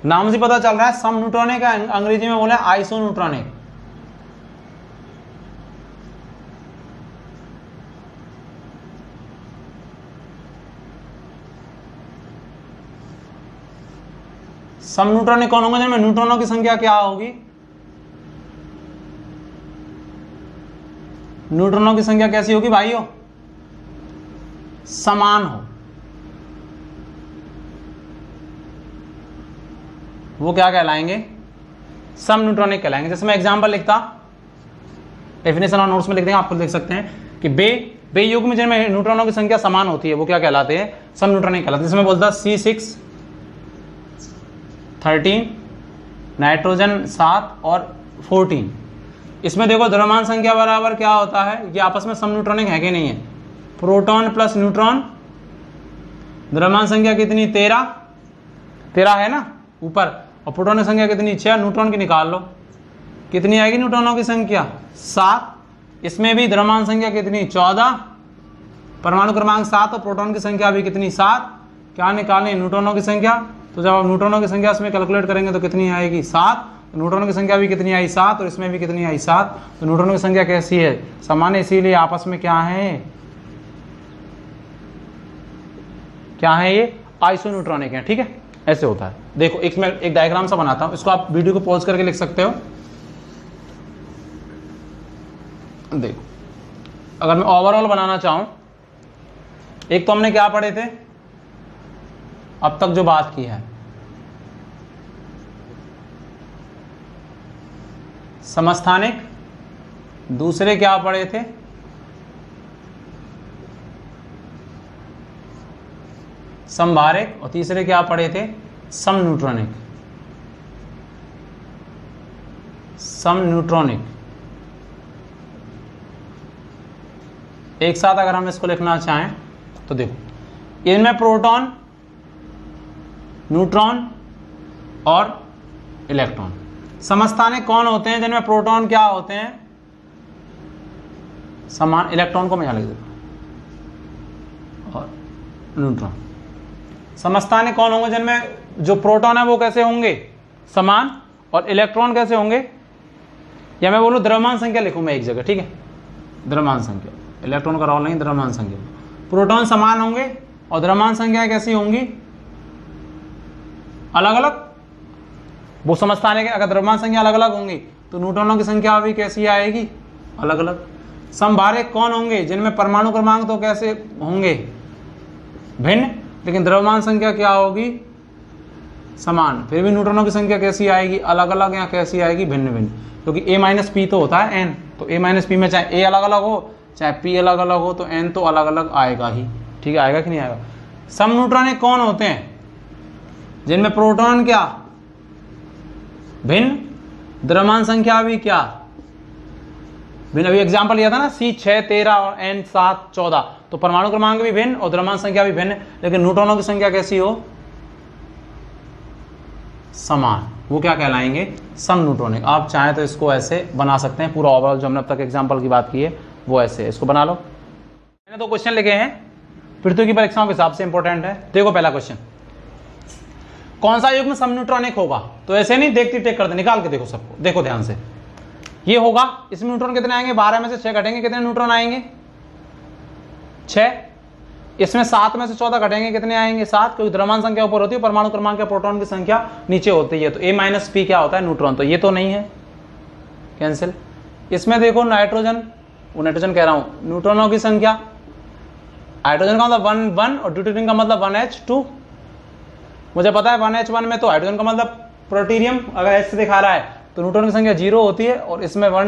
नाम से पता चल रहा है सम न्यूट्रॉनिक है, अंग्रेजी में बोले आइसो न्यूट्रॉनिक। सम न्यूट्रॉनिक कौन होंगे जिनमें न्यूट्रॉनों की संख्या क्या होगी, न्यूट्रॉनों की संख्या कैसी होगी भाइयों समान हो, वो क्या कहलाएंगे सम न्यूट्रॉनिक कहलाएंगे। जैसे मैं एग्जांपल लिखता, डेफिनेशन और नोट्स में लिख देंगे, आप खुद देख सकते हैं कि बे युग्म में जिनमें न्यूट्रॉनों की संख्या समान होती है वो क्या कहलाते हैं सम न्यूट्रॉनिक कहलाते हैं। जैसे मैं बोलता C613 नाइट्रोजन 7 और 14, इसमें देखो द्रव्यमान संख्या बराबर क्या होता है, ये आपस में सम न्यूट्रॉनिक है कि नहीं है, प्रोटॉन प्लस न्यूट्रॉन, द्रव्यमान संख्या कितनी 13 है ना ऊपर, और प्रोटॉन की संख्या कितनी 6, न्यूट्रॉन की निकाल लो कितनी आएगी न्यूट्रॉनों की संख्या 7, इसमें भी द्रव्यमान संख्या कितनी 14, परमाणु क्रमांक 7 और प्रोटॉन की संख्या भी कितनी 7, क्या निकालें न्यूट्रॉनों की संख्या, तो जब आप न्यूट्रॉनों की संख्या इसमें कैलकुलेट करेंगे तो कितनी आएगी 7, न्यूट्रॉनों की संख्या भी कितनी आई 7 और इसमें भी कितनी आई 7, तो न्यूट्रॉनों की संख्या कैसी है समान है, इसीलिए आपस में क्या है ये आइसोन्यूट्रॉनिक है, ठीक है, ऐसे होता है। देखो एक डायग्राम सा बनाता हूं, इसको आप वीडियो को पॉज करके लिख सकते हो। देखो अगर मैं ओवरऑल बनाना चाहूं, एक तो हमने क्या पढ़े थे अब तक जो बात की है समस्थानिक, दूसरे क्या पढ़े थे समभारिक और तीसरे क्या पढ़े थे सम न्यूट्रॉनिक। सम न्यूट्रॉनिक एक साथ अगर हम इसको लिखना चाहें तो देखो इनमें प्रोटॉन न्यूट्रॉन और इलेक्ट्रॉन। समस्थानिक कौन होते हैं जिनमें प्रोटॉन क्या होते हैं समान, इलेक्ट्रॉन को मैं यहां लिख देता और न्यूट्रॉन। समस्थानिक कौन होंगे जिनमें जो प्रोटॉन है वो कैसे होंगे समान और इलेक्ट्रॉन कैसे होंगे, या मैं बोलूं द्रव्यमान संख्या लिखूं मैं एक जगह, ठीक है, द्रव्यमान संख्या, इलेक्ट्रॉन का रोल नहीं, द्रव्यमान संख्या। प्रोटॉन समान होंगे और द्रव्यमान संख्या कैसी होंगी अलग अलग। वो समस्थानिक है, अगर द्रव्यमान संख्या अलग अलग होंगी तो न्यूट्रॉनों की संख्या भी कैसी आएगी अलग अलग। समभारिक कौन होंगे जिनमें परमाणु क्रमांक तो कैसे होंगे भिन्न लेकिन द्रव्यमान संख्या क्या होगी समान, फिर भी न्यूट्रॉनों की संख्या कैसी आएगी अलग अलग, या कैसी आएगी भिन्न भिन्न, क्योंकि a माइनस पी तो होता है n, तो a माइनस पी में चाहे a अलग अलग हो चाहे p अलग अलग हो तो n तो अलग अलग आएगा ही, ठीक है, आएगा कि नहीं आएगा। सम न्यूट्रॉनिक कौन होते हैं जिनमें प्रोटॉन क्या भिन्न, द्रव्यमान संख्या भी क्या भिन्न। अभी एग्जाम्पल लिया था ना C 6 13 और N 7 14, तो परमाणु क्रमांक भी भिन्न और द्रव्यमान संख्या भी भिन्न, लेकिन न्यूट्रॉनों की संख्या कैसी हो, समान। वो क्या कहलाएंगे, सम न्यूट्रॉनिक। आप चाहें तो इसको ऐसे बना सकते हैं, पूरा ओवरऑल जो हमने अब तक एग्जाम्पल की बात की है वो ऐसे, इसको बना लो। मैंने दो क्वेश्चन लिखे हैं पृथ्वी की परीक्षाओं के हिसाब से इंपॉर्टेंट है। देखो पहला क्वेश्चन, कौन सा युग्म सम न्यूट्रॉनिक होगा, तो ऐसे नहीं देखती टेक कर दे, निकाल के देखो सबको, देखो ध्यान से। ये होगा, इसमें न्यूट्रॉन कितने आएंगे, 12 में से 6 घटेंगे, कितने न्यूट्रॉन आएंगे, 6। इसमें 7 में से 14 घटेंगे, कितने आएंगे, 7, क्योंकि द्रव्यमान संख्या ऊपर होती है, परमाणु क्रमांक या प्रोटॉन की संख्या नीचे होती है, तो A माइनस P क्या होता है, न्यूट्रॉन, तो ये तो नहीं है, कैंसिल। इसमें देखो नाइट्रोजन, वो नाइट्रोजन कह रहा हूं, न्यूट्रॉनों की संख्या, हाइड्रोजन का मतलब 1 1 और ड्यूटेरियम का मतलब 1H2। मुझे पता है 1H1 में तो हाइड्रोजन का मतलब प्रोटीरियम, अगर H से दिखा रहा है तो न्यूट्रॉन की संख्या 0 होती है, और इसमें 1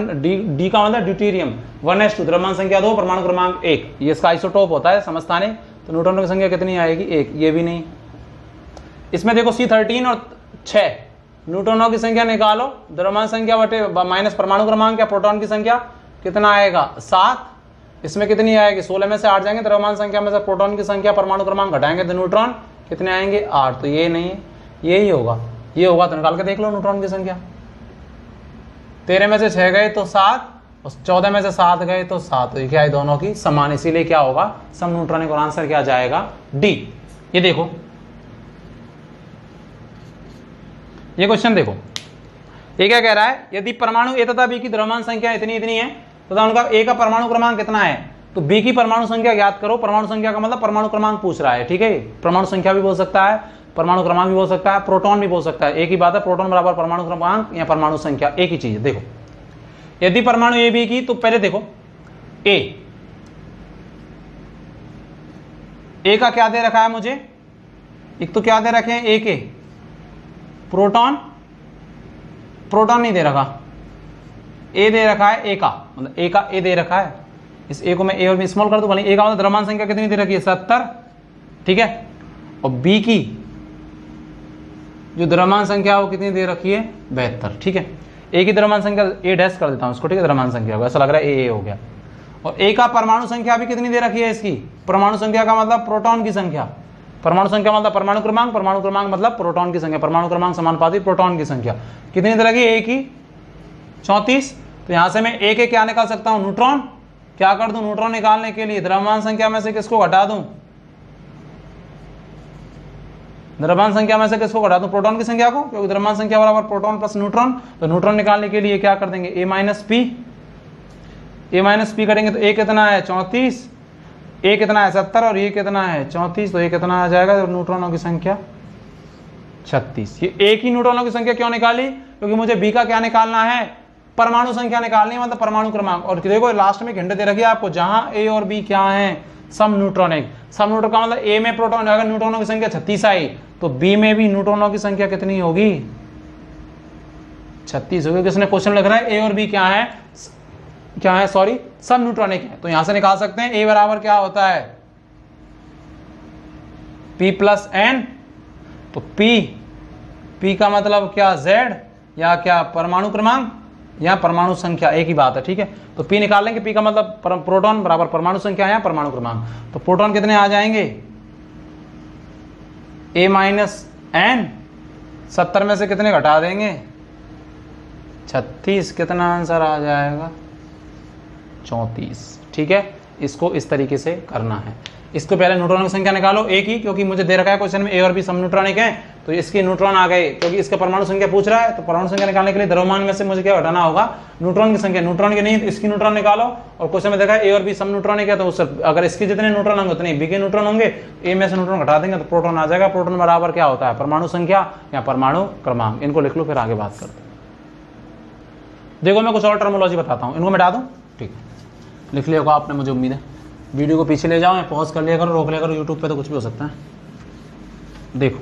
D का मतलब ड्यूटेरियम, 1H2, द्रव्यमान संख्या 2, परमाणु क्रमांक 1, ये इसका आइसोटोप होता है, समझता नहीं, तो न्यूट्रॉन की संख्या कितनी आएगी, 1, ये भी नहीं। इसमें देखो C13 और 6, न्यूट्रॉनों की संख्या निकालो, द्रव्यमान संख्या बटे माइनस परमाणु क्रमांक या प्रोटॉन की संख्या, कितना आएगा, 7। इसमें कितनी आएगी, 16 में से 8 जाएंगे, द्रव्यमान संख्या में से प्रोटॉन की संख्या, परमाणु क्रमांक घटाएंगे तो न्यूट्रॉन कितने आएंगे, 8, तो ये नहीं है, यही होगा, ये होगा, तो निकाल के देख लो न्यूट्रॉन की संख्या। 13 में से 6 गए तो 7, और 14 में से 7 गए तो 7, तो क्या है, दोनों की समान, इसीलिए क्या होगा, सम न्यूट्रॉनिक, और आंसर क्या जाएगा, डी। ये देखो, ये क्वेश्चन देखो, ये क्या कह रहा है, यदि परमाणु ए तथा बी की द्रव्यमान संख्या इतनी इतनी है तथा उनका ए का परमाणु क्रमांक कितना है, तो बी की परमाणु संख्या ज्ञात करो। परमाणु संख्या का मतलब परमाणु क्रमांक पूछ रहा है, ठीक है। परमाणु संख्या भी बोल सकता है, परमाणु क्रमांक भी बोल सकता है, प्रोटॉन भी बोल सकता है, एक ही बात है, प्रोटॉन बराबर परमाणु क्रमांक या परमाणु संख्या, एक ही चीज है। देखो, यदि परमाणु ए बी की, तो पहले देखो ए का क्या दे रखा है मुझे, एक तो क्या दे रखे हैं, ए के प्रोटॉन नहीं दे रखा, ए दे रखा है, ए का मतलब ए का ए दे रखा है, इस ए को मैं ए और बी स्मॉल कर दूं, भले ए का मतलब द्रव्यमान संख्या कितनी दे रखी है, 70, ठीक है, और बी की जो द्रव्यमान संख्या वो कितनी दे रखी है, 72, ठीक है। ए की द्रव्यमान संख्या ए डैश कर देता हूं इसको, ठीक है, द्रव्यमान संख्या को, ऐसा लग रहा है ए हो गया, और ए का परमाणु संख्या भी कितनी दे रखी है, इसकी परमाणु संख्या का मतलब प्रोटॉन की संख्या, परमाणु संख्या मतलब परमाणु क्रमांक मतलब प्रोटॉन की संख्या, परमाणु क्रमांक समानुपाती प्रोटॉन की संख्या, कितनी दे रखी है, ए की 34। तो यहां से मैं ए के क्या निकाल सकता हूं, न्यूट्रॉन, क्या कर दूं, न्यूट्रॉन निकालने के लिए द्रव्यमान संख्या में से किसको घटा दूं, द्रव्यमान संख्या में से किसको घटा दूं, प्रोटॉन की संख्या को, क्योंकि द्रव्यमान संख्या बराबर प्रोटॉन प्लस न्यूट्रॉन, तो न्यूट्रॉन निकालने के लिए क्या कर देंगे, ए माइनस पी करेंगे, तो ए कितना है 34, ए कितना है 70 और ये कितना है 34, तो ये कितना आ जाएगा, न्यूट्रॉनों की संख्या 36। ये ए की न्यूट्रॉनों की संख्या क्यों निकाली, क्योंकि मुझे बी का क्या निकालना है, परमाणु संख्या निकालनी है, मतलब परमाणु क्रमांक। और देखो लास्ट में घंटे दे रखी है आपको, जहां ए और बी क्या है, सम न्यूट्रॉनिक। सम न्यूट्रॉन का मतलब ए में प्रोटॉन, अगर न्यूट्रॉनों की संख्या 36 आई तो बी में भी न्यूट्रॉनों की संख्या कितनी होगी, 36 होगी। किसने क्वेश्चन लिख रहा है, ए और बी क्या है सॉरी, सम न्यूट्रॉनिक है, तो यहां से निकाल सकते हैं ए बराबर क्या होता है, P प्लस एन, तो P का मतलब क्या, Z या क्या परमाणु क्रमांक या परमाणु संख्या, एक ही बात है, ठीक है। तो P निकाल लेंगे, P का मतलब प्रोटॉन बराबर परमाणु संख्या या परमाणु क्रमांक, तो प्रोटॉन कितने आ जाएंगे, A माइनस एन, 70 में से कितने घटा देंगे, 36, कितना आंसर आ जाएगा, 34, ठीक है। इसको इस तरीके से करना है। इसको पहले न्यूट्रॉन की संख्या निकालो ए की, क्योंकि मुझे दे रखा है क्वेश्चन में ए और बी सम न्यूट्रॉनिक है, तो इसके न्यूट्रॉन आ गए, क्योंकि इसका परमाणु संख्या पूछ रहा है, तो परमाणु संख्या निकालने के लिए द्रव्यमान में से मुझे क्या घटाना होगा, न्यूट्रॉन की संख्या। न्यूट्रॉन की नहीं तो इसकी न्यूट्रॉन निकालो, और क्वेश्चन में देखा है ए और बी सम न्यूट्रॉनिक है, तो अगर इसके जितने न्यूट्रॉन होंगे उतने बी के न्यूट्रॉन होंगे, ए में से न्यूट्रॉन घटा देंगे तो प्रोटॉन आ जाएगा। प्रोटॉन बराबर क्या होता है, परमाणु संख्या या परमाणु क्रमांक। इनको लिख लो, फिर आगे बात करते हैं। देखो मैं कुछ और टर्मोलॉजी बताता हूँ, इनको मिटा दूँ, ठीक है, लिख लिया होगा आपने, मुझे उम्मीद है। वीडियो को पीछे ले जाओ या पॉज कर लिया करो, रोक लिया करो, यूट्यूब पे तो कुछ भी हो सकता है। देखो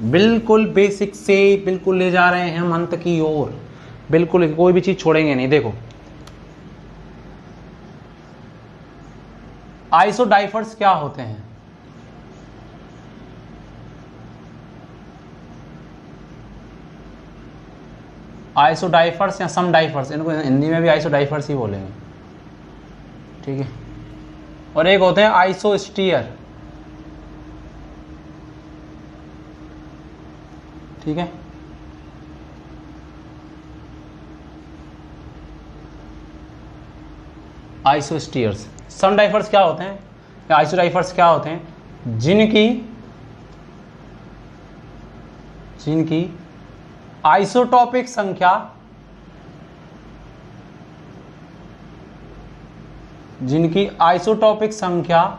बिल्कुल बेसिक से बिल्कुल ले जा रहे हैं हम अंत की ओर, बिल्कुल कोई भी चीज छोड़ेंगे नहीं। देखो आइसोडाइफर्स क्या होते हैं, आइसोडाइफर्स या सम डाइफर्स, इनको हिंदी में भी आइसोडाइफर्स ही बोलेंगे, ठीक है। और एक होते हैं आइसोस्टीयर, ठीक है। आइसोस्टीयर्स। सम डाइफर्स क्या होते हैं या आइसोडाइफर्स क्या होते हैं? जिनकी आइसोटॉपिक संख्या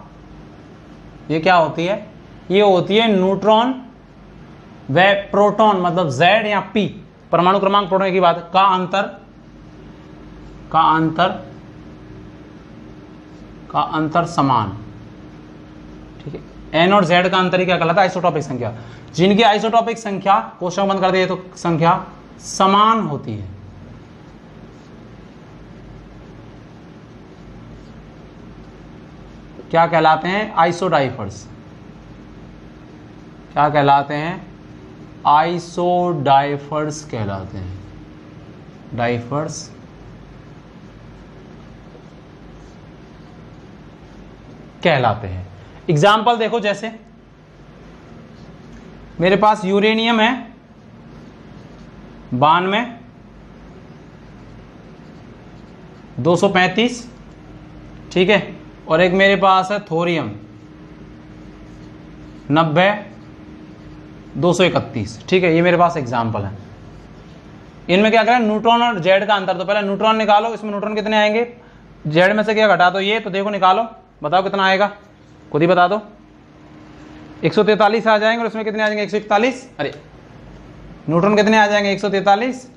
ये क्या होती है? ये होती है न्यूट्रॉन व प्रोटॉन, मतलब Z या P, परमाणु क्रमांक प्रोटॉन की बात, का अंतर समान, ठीक है। N और Z का अंतर ही क्या कहलाता है? आइसोटॉपिक संख्या। जिनकी आइसोटॉपिक संख्या, क्वेश्चन बंद कर दिए तो, संख्या समान होती है, क्या कहलाते हैं? आइसोडाइफर्स। क्या कहलाते हैं? आइसोडाइफर्स कहलाते हैं। डाइफर्स कहलाते हैं। एग्जाम्पल देखो, जैसे मेरे पास यूरेनियम है 92, 235, ठीक है। और एक मेरे पास है थोरियम 90, 231, ठीक है। ये मेरे पास एग्जाम्पल है। इनमें क्या करें? न्यूट्रॉन और जेड का अंतर। तो पहले न्यूट्रॉन निकालो, इसमें न्यूट्रॉन कितने आएंगे? जेड में से क्या घटा दो ये, तो देखो निकालो, बताओ कितना आएगा, खुद ही बता दो। 143 आ जाएंगे और इसमें कितने आ जाएंगे? 141। अरे न्यूट्रॉन कितने आ जाएंगे? 143।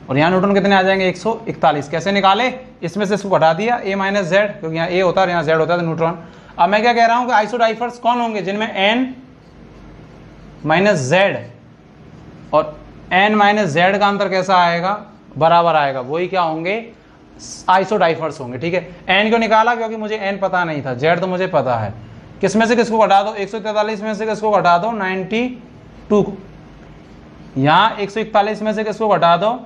और यहाँ न्यूट्रॉन कितने आ जाएंगे? 141। कैसे निकाले? इसमें से इसको घटा दिया, A माइनस जेड, क्योंकि यहाँ A होता है और यहाँ Z होता है, तो न्यूट्रॉन। अब मैं क्या कह रहा हूँ कि आइसोडाइफर्स कौन होंगे? जिनमें N माइनस Z और N माइनस Z का अंतर कैसा आएगा? बराबर आएगा, वही क्या होंगे? आइसोडाइफर्स होंगे, ठीक है। N क्यों निकाला? क्योंकि मुझे N पता नहीं था, Z तो मुझे पता है। किस में से किसको घटा दो? 143 में से किसको घटा दो? 92 को। यहाँ 141 में से किसको घटा दो?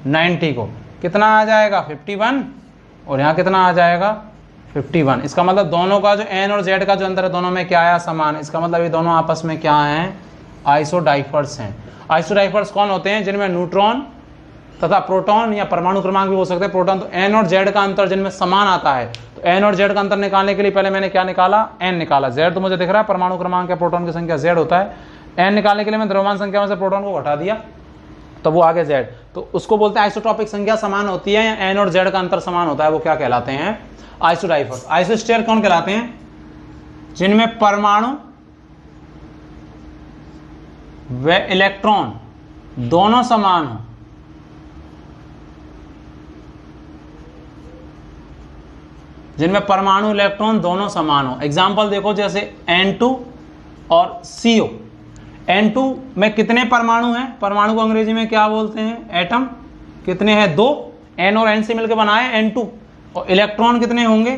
90 को। कितना आ जाएगा? 51। और यहाँ कितना आ जाएगा? 51। इसका मतलब दोनों का जो N और Z का जो अंतर है, दोनों में क्या आया? समान। इसका मतलब ये दोनों आपस में क्या हैं? आइसोडाइफर्स हैं। आइसोडाइफर्स कौन होते हैं? जिनमें न्यूट्रॉन तथा प्रोटॉन या परमाणु क्रमांक भी हो सकते हैं, प्रोटॉन, तो N और Z का अंतर जिनमें समान आता है। तो N और Z का अंतर निकालने के लिए पहले मैंने क्या निकाला? N निकाला। Z तो मुझे दिख रहा है, परमाणु क्रमांक या प्रोटॉन की संख्या Z होता है। N निकालने के लिए मैं द्रव्यमान संख्या में से प्रोटॉन को घटा दिया, तो वो आगे Z। तो उसको बोलते हैं आइसोटॉपिक संख्या समान होती है या N और Z का अंतर समान होता है, वो क्या कहलाते हैं? आइसोडाइफर्स। आइसोस्टीयर कौन कहलाते हैं? जिनमें परमाणु व इलेक्ट्रॉन दोनों समान हो। जिनमें परमाणु इलेक्ट्रॉन दोनों समान हो। एग्जाम्पल देखो, जैसे N2 और CO। N2 में कितने परमाणु हैं? परमाणु को अंग्रेजी में क्या बोलते हैं? एटम। कितने हैं? 2। N और N से मिलकर बनाए N2। और इलेक्ट्रॉन कितने होंगे?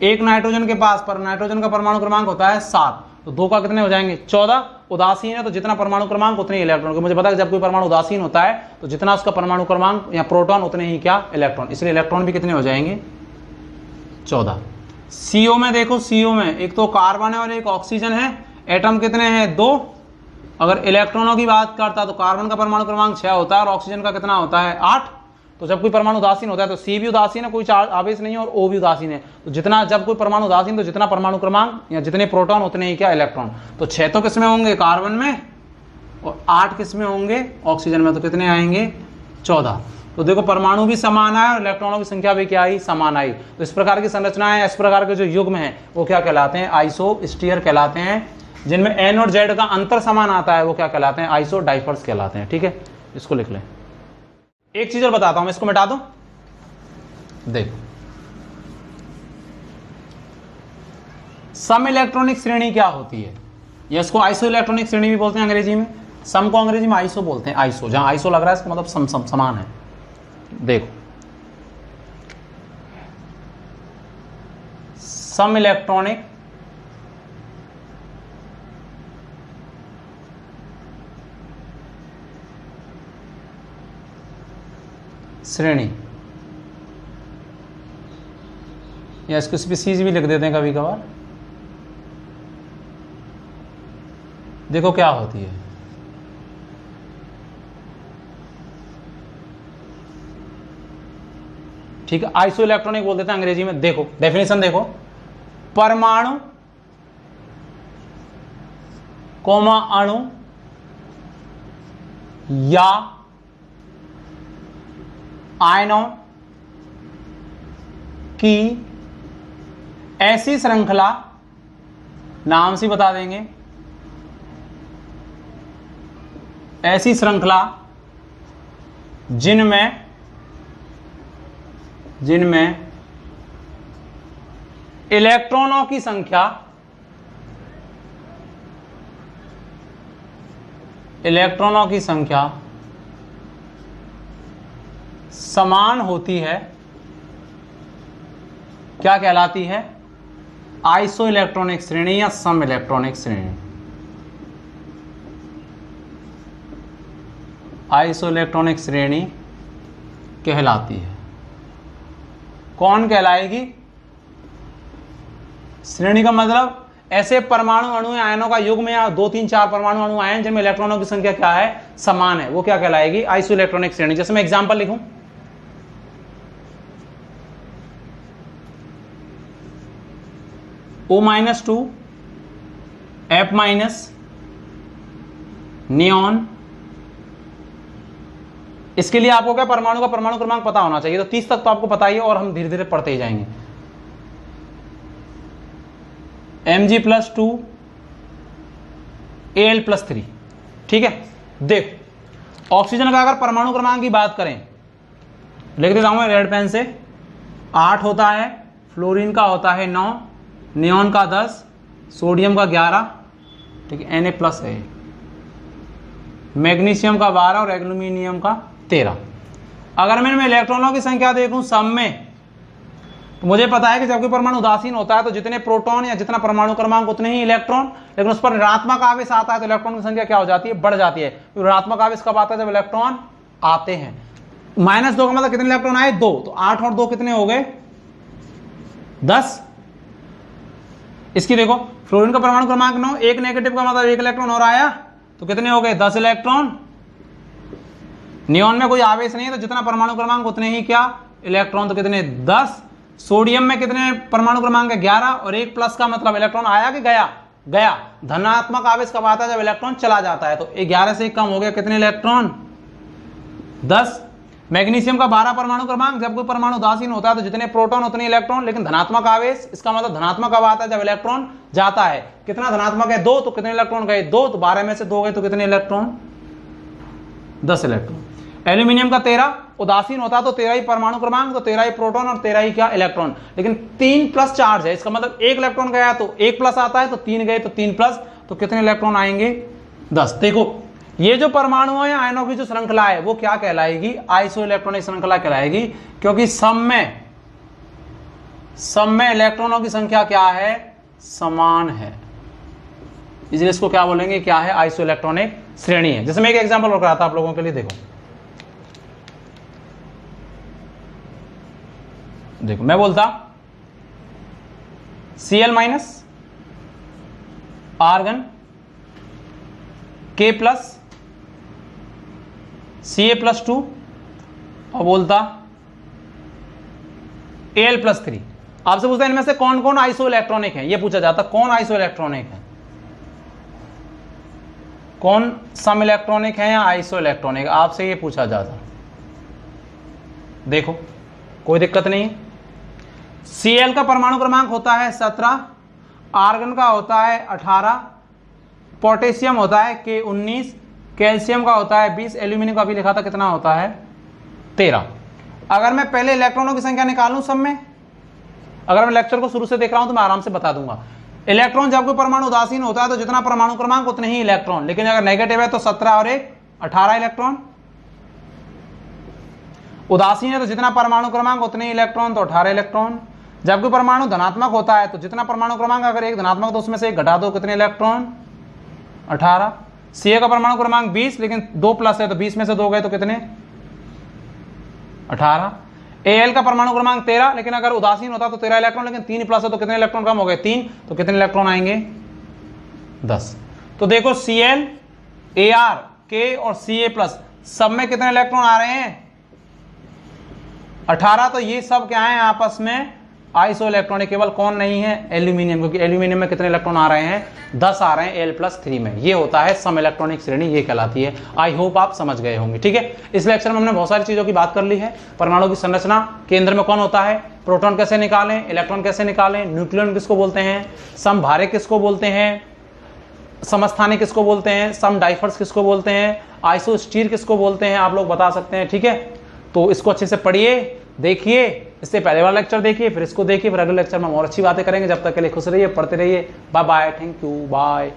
एक नाइट्रोजन के पास, पर नाइट्रोजन का परमाणु क्रमांक होता है 7, तो 2 का कितने हो जाएंगे? 14। उदासीन है तो जितना परमाणु क्रमांक उतने ही इलेक्ट्रॉन। मुझे पता है जब कोई परमाणु उदासीन होता है तो जितना उसका परमाणु क्रमांक या प्रोटॉन उतने ही क्या? इलेक्ट्रॉन। इसलिए इलेक्ट्रॉन भी कितने हो जाएंगे? 14। CO में देखो, CO में एक तो कार्बन है और एक ऑक्सीजन है। एटम कितने हैं? 2। अगर इलेक्ट्रॉनों की बात करता तो कार्बन का परमाणु क्रमांक 6 होता है और ऑक्सीजन का कितना होता है? 8। तो जब कोई परमाणु उदासीन होता है तो C भी उदासीन है, कोई आवेश नहीं है, और O भी उदासीन है। तो जितना, जब कोई परमाणु उदासीन, तो जितना परमाणु क्रमांक या जितने प्रोटॉन उतने ही क्या? इलेक्ट्रॉन। तो 6 तो किसमें होंगे? कार्बन में, और 8 किसमें होंगे? ऑक्सीजन में। तो कितने आएंगे? 14। तो देखो परमाणु भी समान है और इलेक्ट्रॉनों की संख्या भी क्या आई? समान आई। तो इस प्रकार की संरचनाएं, इस प्रकार के जो युग्म हैं, वो क्या कहलाते हैं? आइसोस्टीयर कहलाते हैं। जिनमें N और Z का अंतर समान आता है, वो क्या कहलाते हैं? आइसोडाइफर्स कहलाते हैं, ठीक है। इसको लिख लें। एक चीज और बताता हूं, इसको मिटा दो। देखो, सम इलेक्ट्रॉनिक श्रेणी क्या होती है? ये इसको आइसो इलेक्ट्रॉनिक श्रेणी भी बोलते हैं अंग्रेजी में। सम को अंग्रेजी में आइसो बोलते हैं। आइसो, जहां आइसो लग रहा है इसका मतलब सम समान है। देखो, सम इलेक्ट्रॉनिक श्रेणी, या इसको स्पीसीज भी लिख देते हैं कभी कभार। देखो क्या होती है, ठीक है, आइसो इलेक्ट्रॉनिक बोल देते हैं अंग्रेजी में। देखो डेफिनेशन देखो, परमाणु कोमा अणु या आयनों की ऐसी श्रृंखला, नाम से बता देंगे, ऐसी श्रृंखला जिनमें इलेक्ट्रॉनों की संख्या समान होती है, क्या कहलाती है? आइसो इलेक्ट्रॉनिक श्रेणी या सम इलेक्ट्रॉनिक श्रेणी। आइसो इलेक्ट्रॉनिक श्रेणी कहलाती है। कौन कहलाएगी? श्रेणी का मतलब ऐसे परमाणु अणु या आयनों का युग्म या 2, 3, 4 परमाणु अणु आयन जिनमें इलेक्ट्रॉनों की संख्या क्या है? समान है, वो क्या कहलाएगी? आइसो इलेक्ट्रॉनिक श्रेणी। जैसे मैं एग्जांपल लिखूं, O-2 F- नियॉन। इसके लिए आपको क्या परमाणु का परमाणु क्रमांक पता होना चाहिए, तो 30 तक तो आपको पता ही है और हम धीरे धीरे पढ़ते ही जाएंगे। Mg+2 Al+3, ठीक है। देखो ऑक्सीजन का अगर परमाणु क्रमांक की बात करें, लिख देता हूं मैं रेड पेन से, 8 होता है, फ्लोरीन का होता है 9, नियॉन का 10, सोडियम का 11, ठीक है, Na+ है, मैग्नीशियम का 12 और एल्यूमिनियम का 13। अगर मैं इनमें इलेक्ट्रॉनों की संख्या देखूं सब में, तो मुझे पता है कि जब कोई परमाणु उदासीन होता है तो जितने प्रोटॉन या जितना परमाणु क्रमांक उतने ही इलेक्ट्रॉन, लेकिन उस पर ऋणात्मक आवेश आता है तो इलेक्ट्रॉन की संख्या क्या हो जाती है? बढ़ जाती है। तो ऋणात्मक आवेश कब आता है? जब इलेक्ट्रॉन आते हैं। -2 का मतलब कितने इलेक्ट्रॉन आए? 2, तो 8 और 2 कितने हो गए? 10। इसकी देखो फ्लोरीन का परमाणु क्रमांक 9, 1 नेगेटिव का मतलब 1 इलेक्ट्रॉन और आया, तो कितने हो गए? 10 इलेक्ट्रॉन। नियॉन में कोई आवेश नहीं है तो जितना परमाणु क्रमांक उतने ही क्या? इलेक्ट्रॉन, तो कितने? 10। सोडियम में कितने परमाणु क्रमांक है? 11, और 1+ का मतलब इलेक्ट्रॉन आया कि गया? गया। धनात्मक आवेश कब आता है? जब इलेक्ट्रॉन चला जाता है, तो 11 से कम हो गया कितने इलेक्ट्रॉन? 10। मैग्नीशियम का 12 परमाणु क्रमांक, जब कोई परमाणु उदासीन होता है तो जितने प्रोटॉन उतने इलेक्ट्रॉन, लेकिन धनात्मक आवेश, इसका मतलब धनात्मक कब आता है? जब इलेक्ट्रॉन जाता है। कितना धनात्मक है? 2, तो कितने इलेक्ट्रॉन गए? 2, तो 12 में से 2 गए तो कितने इलेक्ट्रॉन? 10 इलेक्ट्रॉन। एल्यूमिनियम का 13, उदासीन होता है तो 13 ही परमाणु क्रमांक, तो 13 ही प्रोटॉन और 13 ही क्या? इलेक्ट्रॉन, लेकिन 3+ चार्ज है, इसका मतलब 1 इलेक्ट्रॉन गया तो 1+ आता है, तो 3 गए तो 3+, तो कितने इलेक्ट्रॉन आएंगे? 10। देखो ये जो परमाणु या आयनों की जो श्रृंखला है वो क्या कहलाएगी? आइसो इलेक्ट्रॉनिक श्रृंखला कहलाएगी, क्योंकि सब में इलेक्ट्रॉनों की संख्या क्या है? समान है, इसलिए इसको क्या बोलेंगे? क्या है? आइसो इलेक्ट्रॉनिक श्रेणी है। जैसे मैं एक एग्जांपल और कराता आप लोगों के लिए, देखो मैं बोलता Cl- आर्गन K+, Ca+2 और बोलता Al+3। आपसे पूछता है इनमें से कौन कौन आइसो इलेक्ट्रॉनिक है, ये पूछा जाता कौन आइसो इलेक्ट्रॉनिक है, कौन सम इलेक्ट्रॉनिक है या आइसो इलेक्ट्रॉनिक, आपसे ये पूछा जाता। देखो कोई दिक्कत नहीं है। Cl का परमाणु क्रमांक होता है 17, आर्गन का होता है 18, पोटेशियम होता है K19, कैल्शियम का होता है 20, एल्यूमिनियम का भी लिखा था कितना होता है? 13। अगर मैं पहले इलेक्ट्रॉनों की संख्या निकालूं सब में, अगर मैं लेक्चर को शुरू से देख रहा हूं तो मैं आराम से बता दूंगा। इलेक्ट्रॉन जब कोई परमाणु उदासीन होता है तो जितना परमाणु क्रमांक उतने ही इलेक्ट्रॉन, लेकिन अगर नेगेटिव है तो 17 और 1 18 इलेक्ट्रॉन। उदासीन है तो जितना परमाणु क्रमांक उतने ही इलेक्ट्रॉन, तो 18 इलेक्ट्रॉन। जब कोई परमाणु धनात्मक होता है तो जितना परमाणु क्रमांक अगर एक धनात्मक तो उसमें से एक घटा दो, कितने इलेक्ट्रॉन? 18। Ca का परमाणु क्रमांक 20, लेकिन 2+ है तो 20 में से 2 गए तो कितने? 18। Al का परमाणु क्रमांक 13, लेकिन अगर उदासीन होता तो 13 इलेक्ट्रॉन, लेकिन 3 प्लस है तो कितने इलेक्ट्रॉन कम हो गए? 3। तो कितने इलेक्ट्रॉन आएंगे? 10। तो देखो Cl, Ar, K और Ca+ सब में कितने इलेक्ट्रॉन आ रहे हैं? 18। तो ये सब क्या है आपस में आइसो इलेक्ट्रॉनिक। केवल कौन नहीं है? एल्यूमिनियम, क्योंकि एल्यूमिनियम में कितने इलेक्ट्रॉन आ रहे हैं? 10 आ रहे हैं Al+3 में। ये होता है सम इलेक्ट्रॉनिक श्रेणी, ये कहलाती है। आई होप आप समझ गए होंगे। ठीक है, इस लेक्चर में हमने बहुत सारी चीजों की बात कर ली है। परमाणु की संरचना, केंद्र में कौन होता है, प्रोटॉन कैसे निकालें, इलेक्ट्रॉन कैसे निकालें, न्यूक्लियन किसको बोलते हैं, समभारे किसको बोलते हैं, समस्थानिक किसको बोलते हैं, सम डाइफर्स किसको बोलते हैं, आइसोस्टीर किसको बोलते हैं, आप लोग बता सकते हैं। ठीक है, तो इसको अच्छे से पढ़िए, देखिए, इससे पहले वाला लेक्चर देखिए, फिर इसको देखिए, फिर अगले लेक्चर में हम और अच्छी बातें करेंगे। जब तक के लिए खुश रहिए, पढ़ते रहिए। Bye bye, thank you, bye.